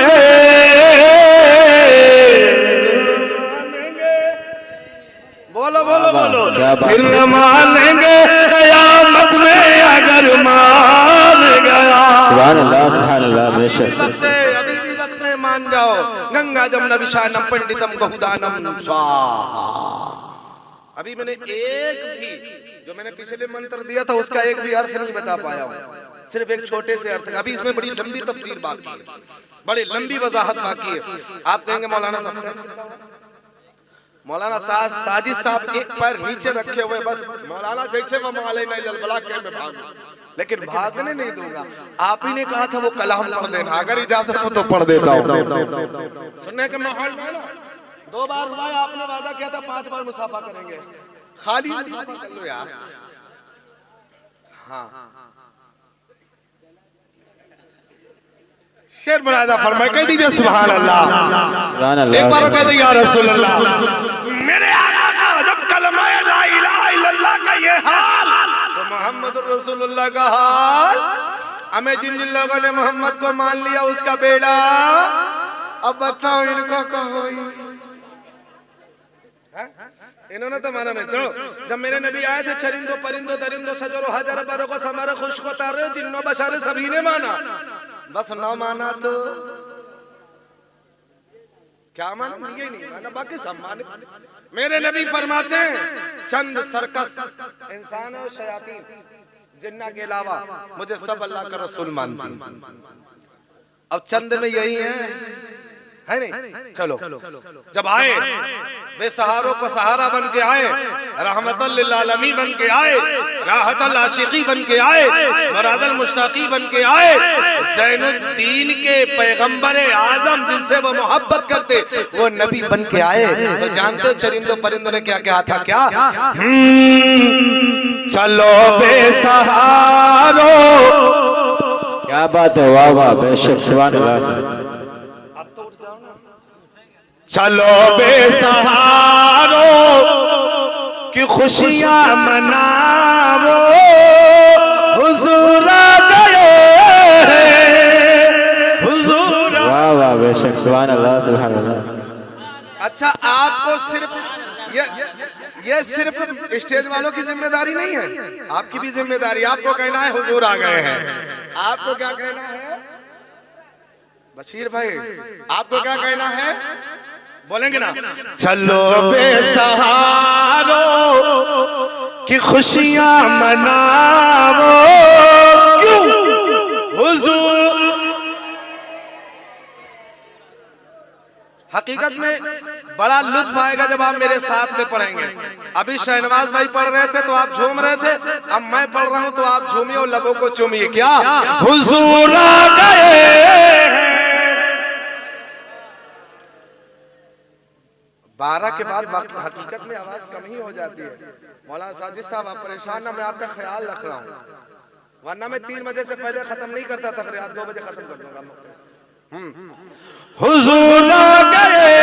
बोलो बोलो बोलो, फिर न मानेंगे कयामत में अगर मान गया। सुभान अल्लाह, सुभान अल्लाह। बेशक अभी भी वक्त है, मान जाओ। गंगा जमुना विशानम पंडितम बहुदानम स्वाहा। अभी मैंने एक भी, जो मैंने पिछले मंत्र दिया था उसका एक भी अर्थ नहीं बता पाया हूँ, सिर्फ एक छोटे से अर्थ। अभी इसमें बड़ी लंबी तफसीर बाकी है, बड़ी लंबी वजाहत बाकी है। आप कहेंगे मौलाना साहब, मौलाना साजिद साहब एक पैर नीचे रखे हुए, बस मौलाना जैसे वो माले नहीं ललबला के मैं भाग, लेकिन भागने नहीं दूंगा। आप ही ने कहा था वो कलाम पढ़ देना, अगर इजाजत हो तो पढ़ देता हूँ। सुनने के माहौल में 2 बार हुआ, आपने वादा किया था 5 बार मुसाफा करेंगे, खाली कर लो यार। हाँ शेर मुरादा फरमाए, कह दीजिए सुभान अल्लाह, सुभान अल्लाह। एक बार कह दीजिए या रसूल अल्लाह। मेरे आका का जब कलमा ला इलाहा इल्लल्लाह का ये हाल, तो मोहम्मद रसूलुल्लाह का हाल, हमें जिन जिन लोगों ने मोहम्मद को मान लिया उसका बेड़ा। अब बताओ इनका कहो, इन्होंने तो माना नहीं। तो जब मेरे नबी आए थे, चरिंदो परिंदो दरिंदो सजरो हजर बरो को समारे खुश को तारे जिन्नो बशारे सभी ने माना, बस ना माना तो क्या माना, ये नहीं माना, बाकी सब माने। मेरे नबी फरमाते हैं, चंद सर्कस इंसान और शयातीन जिन्ना के अलावा मुझे सब अल्लाह का रसूल मानते हैं। अब चंद में यही है नहीं? चलो, जब आए बेसहारों को सहारा बन के आए, रहमतल लिल आलमीन बन के आए, राहतल आशिकी बन के आए, मुरादल मुश्ताकी बन के आए, ज़ैनुद्दीन के पैगंबर आजम जिनसे वो मोहब्बत करते, वो नबी बन के आए। तो जानते हो चरिंदों परिंदों ने क्या कहा था? क्या चलो बेसहारो, क्या बात है, वाह वाह, बेशक सुभान अल्लाह। चलो बेसहारो की खुशियां मनाओ, हुजूर आ गए, हुजूर। वाह वाह, बेशक सुभान अल्लाह, सुभान अल्लाह। अच्छा, आपको सिर्फ ये सिर्फ स्टेज वालों की जिम्मेदारी नहीं है, आपकी भी जिम्मेदारी। आपको कहना है हुजूर आ गए हैं। आपको क्या कहना है बशीर भाई? आपको क्या कहना है? बोलेंगे ना? चलो बेसहारो की खुशियां मनाओ, क्यों हुजूर। हकीकत में बड़ा लुत्फ आएगा जब आप मेरे साथ में पढ़ेंगे। अभी शहनवाज भाई पढ़ रहे थे तो आप झूम रहे थे, अब मैं पढ़ रहा हूं तो आप झूमिए और लबों को चूमिए। क्या हुजूर आ गए। 12 के बाद हकीकत में आवाज कम ही हो जाती है। मौलाना साजिद साहब आप परेशान ना, मैं आपका ख्याल रख रहा हूँ, वरना मैं 3 बजे से पहले खत्म नहीं करता तकरीर, 2 बजे खत्म कर दूंगा। हुजूर आ गए,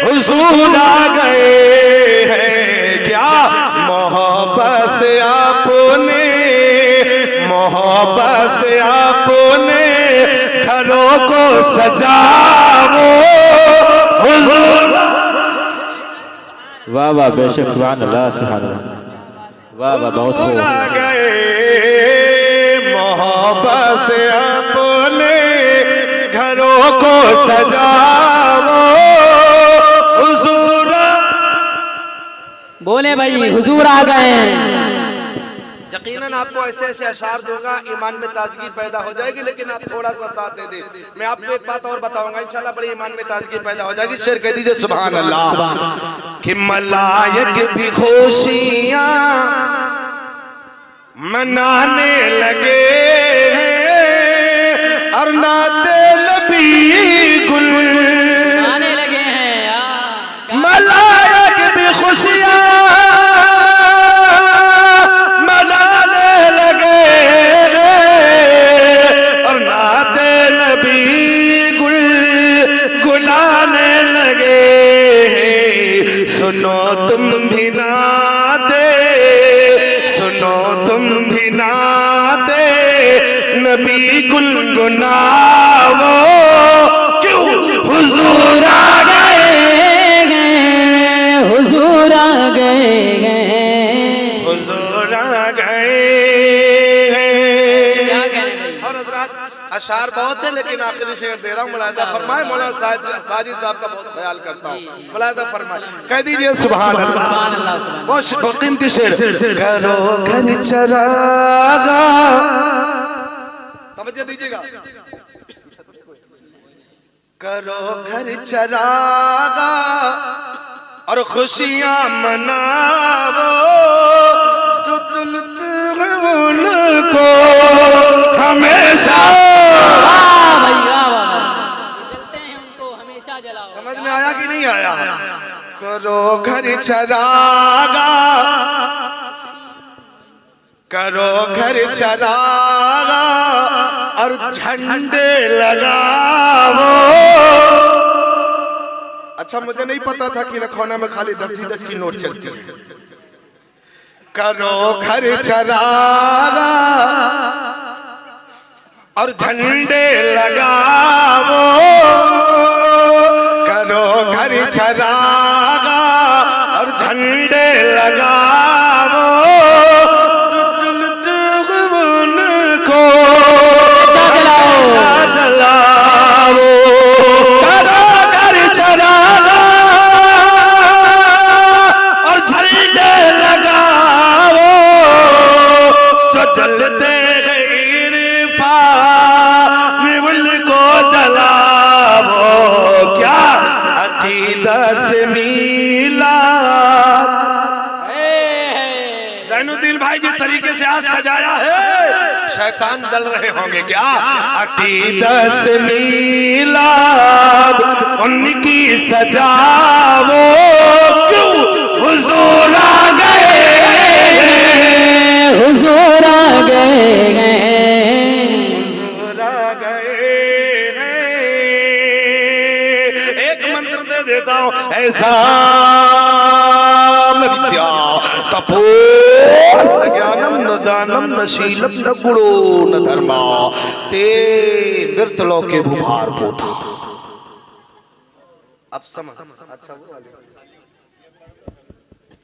हुजूर आ गए हैं। क्या मोहब्बत से आपने, मोहब्बत से आपने घरों को सजाओ, हुजूर। वाह वाह, बेशक सुभान अल्लाह, सुभान अल्लाह। वाह वाह, बहुत खूब। आ गए मोहब्बत से अपने घरों को सजाओ हुजूर। बोले भाई हुजूर आ गए हैं। यकीनन आपको ऐसे ऐसे अशार दूंगा, ईमान में ताजगी पैदा हो जाएगी, लेकिन आप थोड़ा सा साथ दे दे। मैं आपको एक बात और बताऊंगा, इंशाल्लाह बड़ी ईमान में ताजगी पैदा हो जाएगी। शेर कह दीजिए सुभान अल्लाह। कि मलायक भी खुशियां मनाने लगे हैं और नाते नबी गुल आने लगे हैं। मलायक भी खुशियां मनाने लगे और नाते नबी गुल गुलाने लगे। सुनो तुम भी नाते, सुनो तुम भी नाते नबी गुनगुनाओ। क्यों हुजूर आ गए, हुजूर आ गए, हुजूर आ गए। और हजरात अशार बहुत है, लेकिन आखिरी शेर दे रहा हूँ, मुलाहिदा फरमाए। मौलाना साजिद साहब का बहुत ख्याल करता हूँ, मुलाहिदा फरमाए। कह दीजिए सुभान अल्लाह। बहुत कीमती शेर। करो घर चरागा, तवज्जो दीजिएगा। करो घर चरागा और खुशियां मनाओ, जो चलते हैं उनको हमेशा। चलते हैं उनको हमेशा जलाओ। समझ में आया कि नहीं आया? करो घर चरागा, करो घर चरागा और झंडे लगाओ। अच्छा, मुझे नहीं पता था कि लखनऊ में खाली 10 की नोट चलती है। करो घर चरागा और झंडे लगाओ, करो घर चरागा और झंडे लगाओ। जो चलते हैं उनको हमेशा जलाओ। करो घर चरागा और झंडे लगाओ, जो जलते से मिला। ज़ैनुद्दीन भाई जिस तरीके से आज सजाया है, शैतान जल रहे होंगे क्या? अकीदत से मिला उनकी सजाओ। क्यों हुजूर आ गए, हुजूर आ गए, हुजूर आ गए। एक मंत्र दे देता हूं, ऐसा विद्या तपो ज्ञानम न दानम न शीलम न गुणो न धर्मा ते मृतलो के भूभार पोता। अब समझ। अच्छा, वो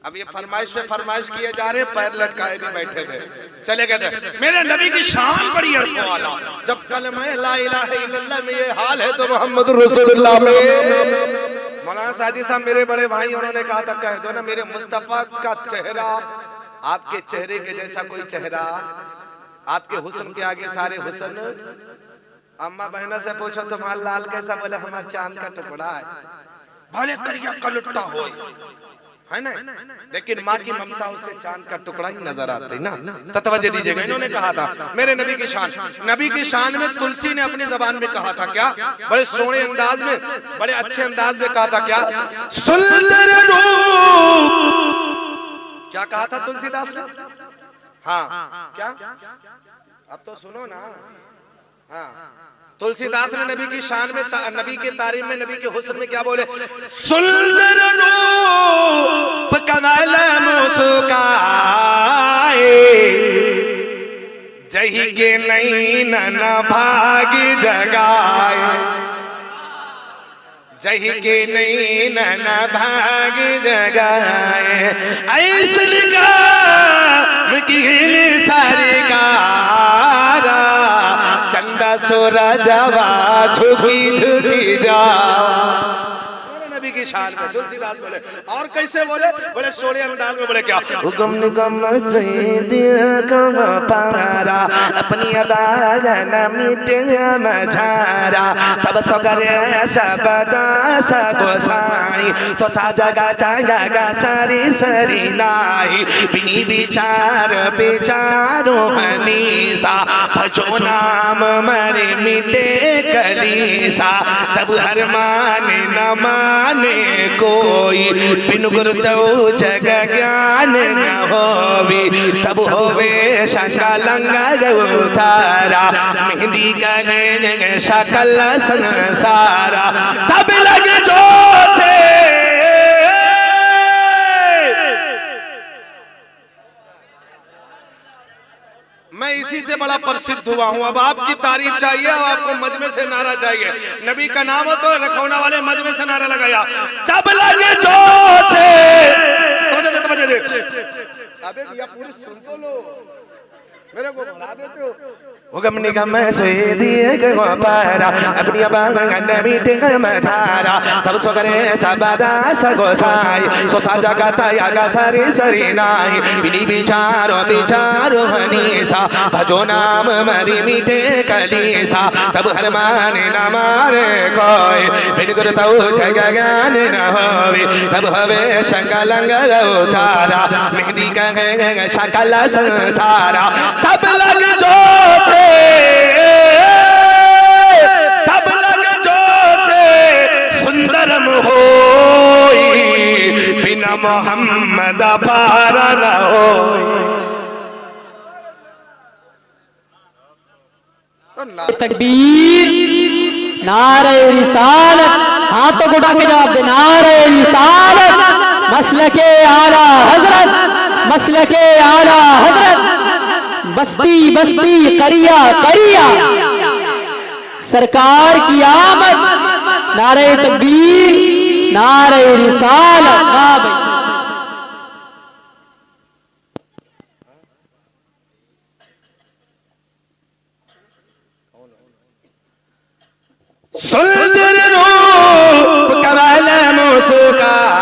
अब ये फरमाइश पे फरमाइश किए जा रहे, पैर लटकाए भी बैठे थे, चले गए। मेरे नबी की शान बड़ी अरफो वाला। जब कलमा ला इलाहा इल्लल्लाह में ये हाल है, तो मोहम्मद रसूलुल्लाह में मौलाना साजिद साहब मेरे बड़े भाई, उन्होंने कहा था कह दो ना मेरे मुस्तफा का चेहरा आपके चेहरे के जैसा कोई चेहरा, आपके हुस्न के आगे सारे हुस्न। अम्मा बहना से पूछो तुम्हारा लाल कैसा, बोले हमारा चांद का टुकड़ा है, भले करिया कलुट्टा हो, है ना, लेकिन माँ की ममता उसे चांद का टुकड़ा ही नजर आती ना। तवज्जो दीजिएगा, इन्होंने कहा था मेरे नबी की शान, नबी की शान में तुलसी ने अपनी जबान में कहा था क्या, बड़े सोने अंदाज में, बड़े अच्छे अंदाज में कहा था क्या, सुंदर रूप। क्या कहा था तुलसीदास ने? हाँ, क्या? अब तो सुनो ना। हाँ, तुलसीदास ने नबी की शान में, नबी के तारीफ में, नबी के हुस्न में क्या बोले? सुंदर रूप कमल मुस्काए, जही के नैन न भाग जगाए, जही के नैन न भाग जगाए, ऐसे निगाह की सरकारा चंद ठंडा सोरा जावा झुकी झुकी जावा। नबी की शान में तुलसीदास बोले और कैसे बोले, बोले सोरे अंदाज में बोले क्या, हुक्म निगम से दिया कम पारा अपनी आवाज न मिटे मझारा तब सगरे सब दास गोसाई तो साजगा जगा सारी सरी नाई बिनी विचार विचारो हनीसा भजो नाम मरे मिटे कलीसा तब हर माने न माने कोई बिन गुरु तो जग ज्ञान न होवी तब होवे शंका लंगर उतारा मेहंदी गए शकल संसारा तब लगे जो छे मैं इसी से बड़ा प्रसिद्ध हुआ हूँ। अब आपकी तारीफ चाहिए और आपको मजमे से नारा चाहिए। नबी का नाम हो तो रखौना वाले मजमे से नारा लगाया तब लगे जो छे। अबे भैया पूरी सुन तो लो, मेरे को भुला देते हो। हुक्म निगम से दिए गो पारा अपनी बांगन मीटे मधारा तब सगरे सब दास गोसाई सो साजा गाता यागा सारी सरी नाई बिनी विचारो विचारो हनीसा भजो नाम मरी मीटे कलीसा तब हर माने न माने कोई बिन गुरु तो जग ज्ञान न होवे तब हवे शंका लंगर उतारा मेहंदी गए शकल संसारा तब लग जो छे तब लग जो छे सुंदरम होई बिना मोहम्मद पार न होई। तकबीर, नारे रिसालत, हाथों को उठा के जवाब दे, नारे रिसालत, मसलके आला हजरत, मसलके आला हजरत, बस्ती बस्ती करिया करिया सरकार की आमद, नारे तकबीर, नारे रिसालत। हाँ भाई सुंदर रूप कमल मुस्काए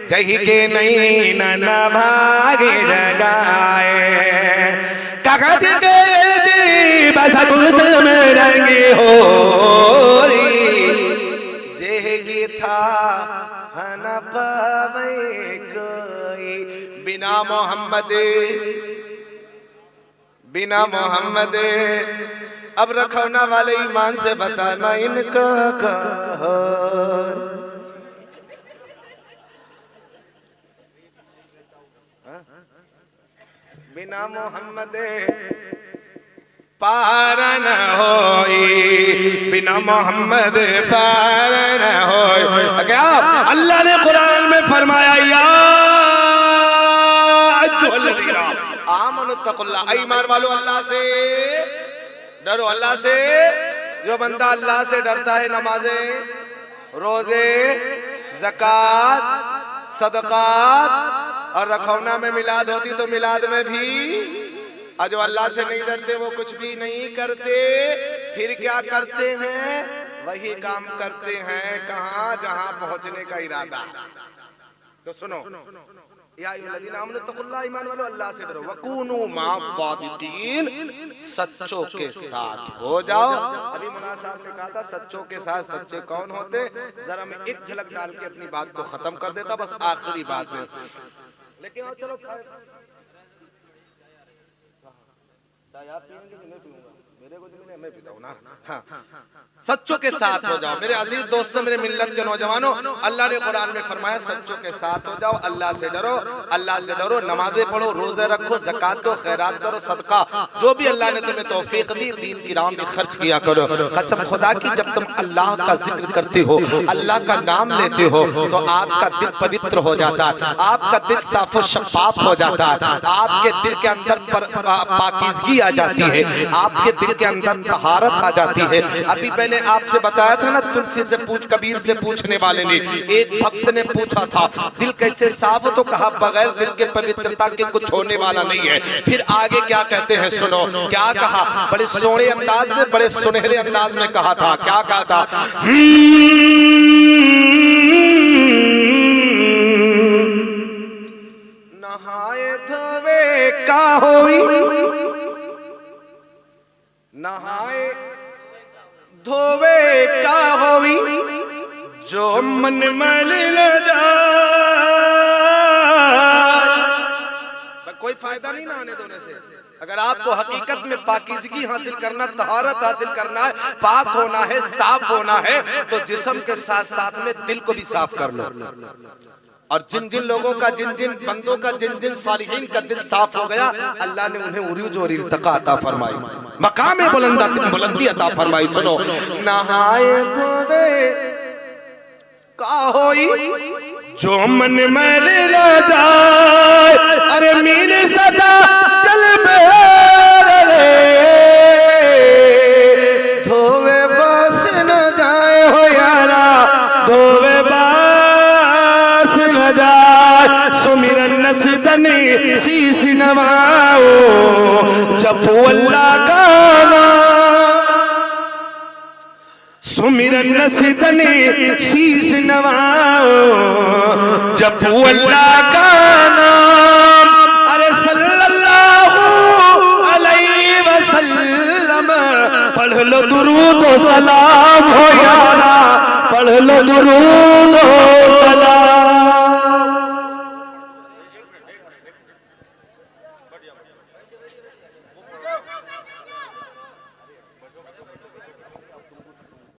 जही के नहीं न भागे जगाए कागज के बस कुछ में रंगी हो जेगी था न पावे कोई बिना मोहम्मद बिना मोहम्मद। अब रखौना वाले ईमान से बताना इनका कहो बिना मोहम्मद पार न होई बिना मोहम्मद पार न होई। क्या अल्लाह ने कुरान में फरमाया या आमनुत्तकुल्लाह, ईमान वालों अल्लाह से डरो, अल्लाह से। जो बंदा अल्लाह से डरता है नमाजे रोजे ज़कात सदकात और रखौना में मिलाद होती तो मिलाद में भी, और जो अल्लाह से नहीं डरते वो कुछ भी नहीं करते। फिर क्या करते हैं? वही काम करते हैं कहाँ जहां पहुंचने का इरादा। तो सुनो, ईमान वालों अल्लाह से डरो, वकूनू मा'स-सादिकीन, सच्चों के साथ हो जाओ। अभी मुन्ना साहब ने कहा था सच्चों के साथ सच्चे कौन होते, जरा मैं एक झलक डाल के अपनी बात को खत्म कर देता, बस आखिरी बात है। लेकिन चलो चाय आप पिएंगे कि नहीं पीऊंगा? मेरे को जो मैं पीता हूँ ना। हाँ, सच्चों के साथ हो जाओ मेरे अजीज दोस्तों, मेरे मिल्लत के नौजवानों। अल्लाह ने कुरान में फरमाया सच्चों के साथ हो जाओ, अल्लाह से डरो, अल्लाह से डरो, नमाजें पढ़ो, रोजे रखो, ज़कात दो, खैरात करो, सदका जो भी अल्लाह ने तुम्हें तौफीक दी दीन की राह में खर्च किया करो। कसम खुदा की जब तुम अल्लाह का जिक्र करते हो, अल्लाह का नाम लेते हो तो आपका दिल पवित्र हो जाता है, आपका दिल साफ शफाफ हो जाता है, आपके दिल के अंदर पाकीज़गी आ जाती है, आपके दिल के अंदर तहारत आ जाती है। अभी मैंने आपसे बताया था ना, तुलसी से पूछ, कबीर से पूछने वाले ने, एक भक्त ने पूछा था दिल कैसे साफ, तो कहा बगैर दिल के पवित्रता के कुछ होने वाला नहीं है। फिर आगे क्या कहते हैं सुनो, क्या कहा, बड़े सोने अंदाज में, बड़े सुनहरे अंदाज में कहा था, क्या कहा था, नहाए धोवे का होई, नहाए धोवे का होई, जो मन मैल न जाए। कोई फायदा नहीं नहाने धोने से। अगर आपको हकीकत में पाकीज़गी हासिल करना, तहारत हासिल करना है, पाक होना है, साफ होना है, तो जिस्म के साथ साथ में दिल को भी साफ कर लो। और जिन जिन लोगों का, जिन जिन बंदों का, जिन जिन सालिहीन का दिल साफ हो गया, अल्लाह ने उन्हें उरूज और इर्तिका अता फरमाई, मकाम बुलंदी अता फरमाई। सुनो, नहाए धोवे का होई, जो मन मैल न जाए, अरे मेरे सदा चल मेरे, धोवे बस न जाए हो यारा, धोवे बस न जाए, सुमिरन नस्दनी शीश नवाओ, जपो अल्लाह का नाम, सुमिरन नस्दनी शीश नवाओ, जपो अल्लाह का नाम, अरे सल्लल्लाहु अलैहि वसल्लम, पढ़ लो दुरूद व सलाम हो यारा, पढ़ लो दुरूद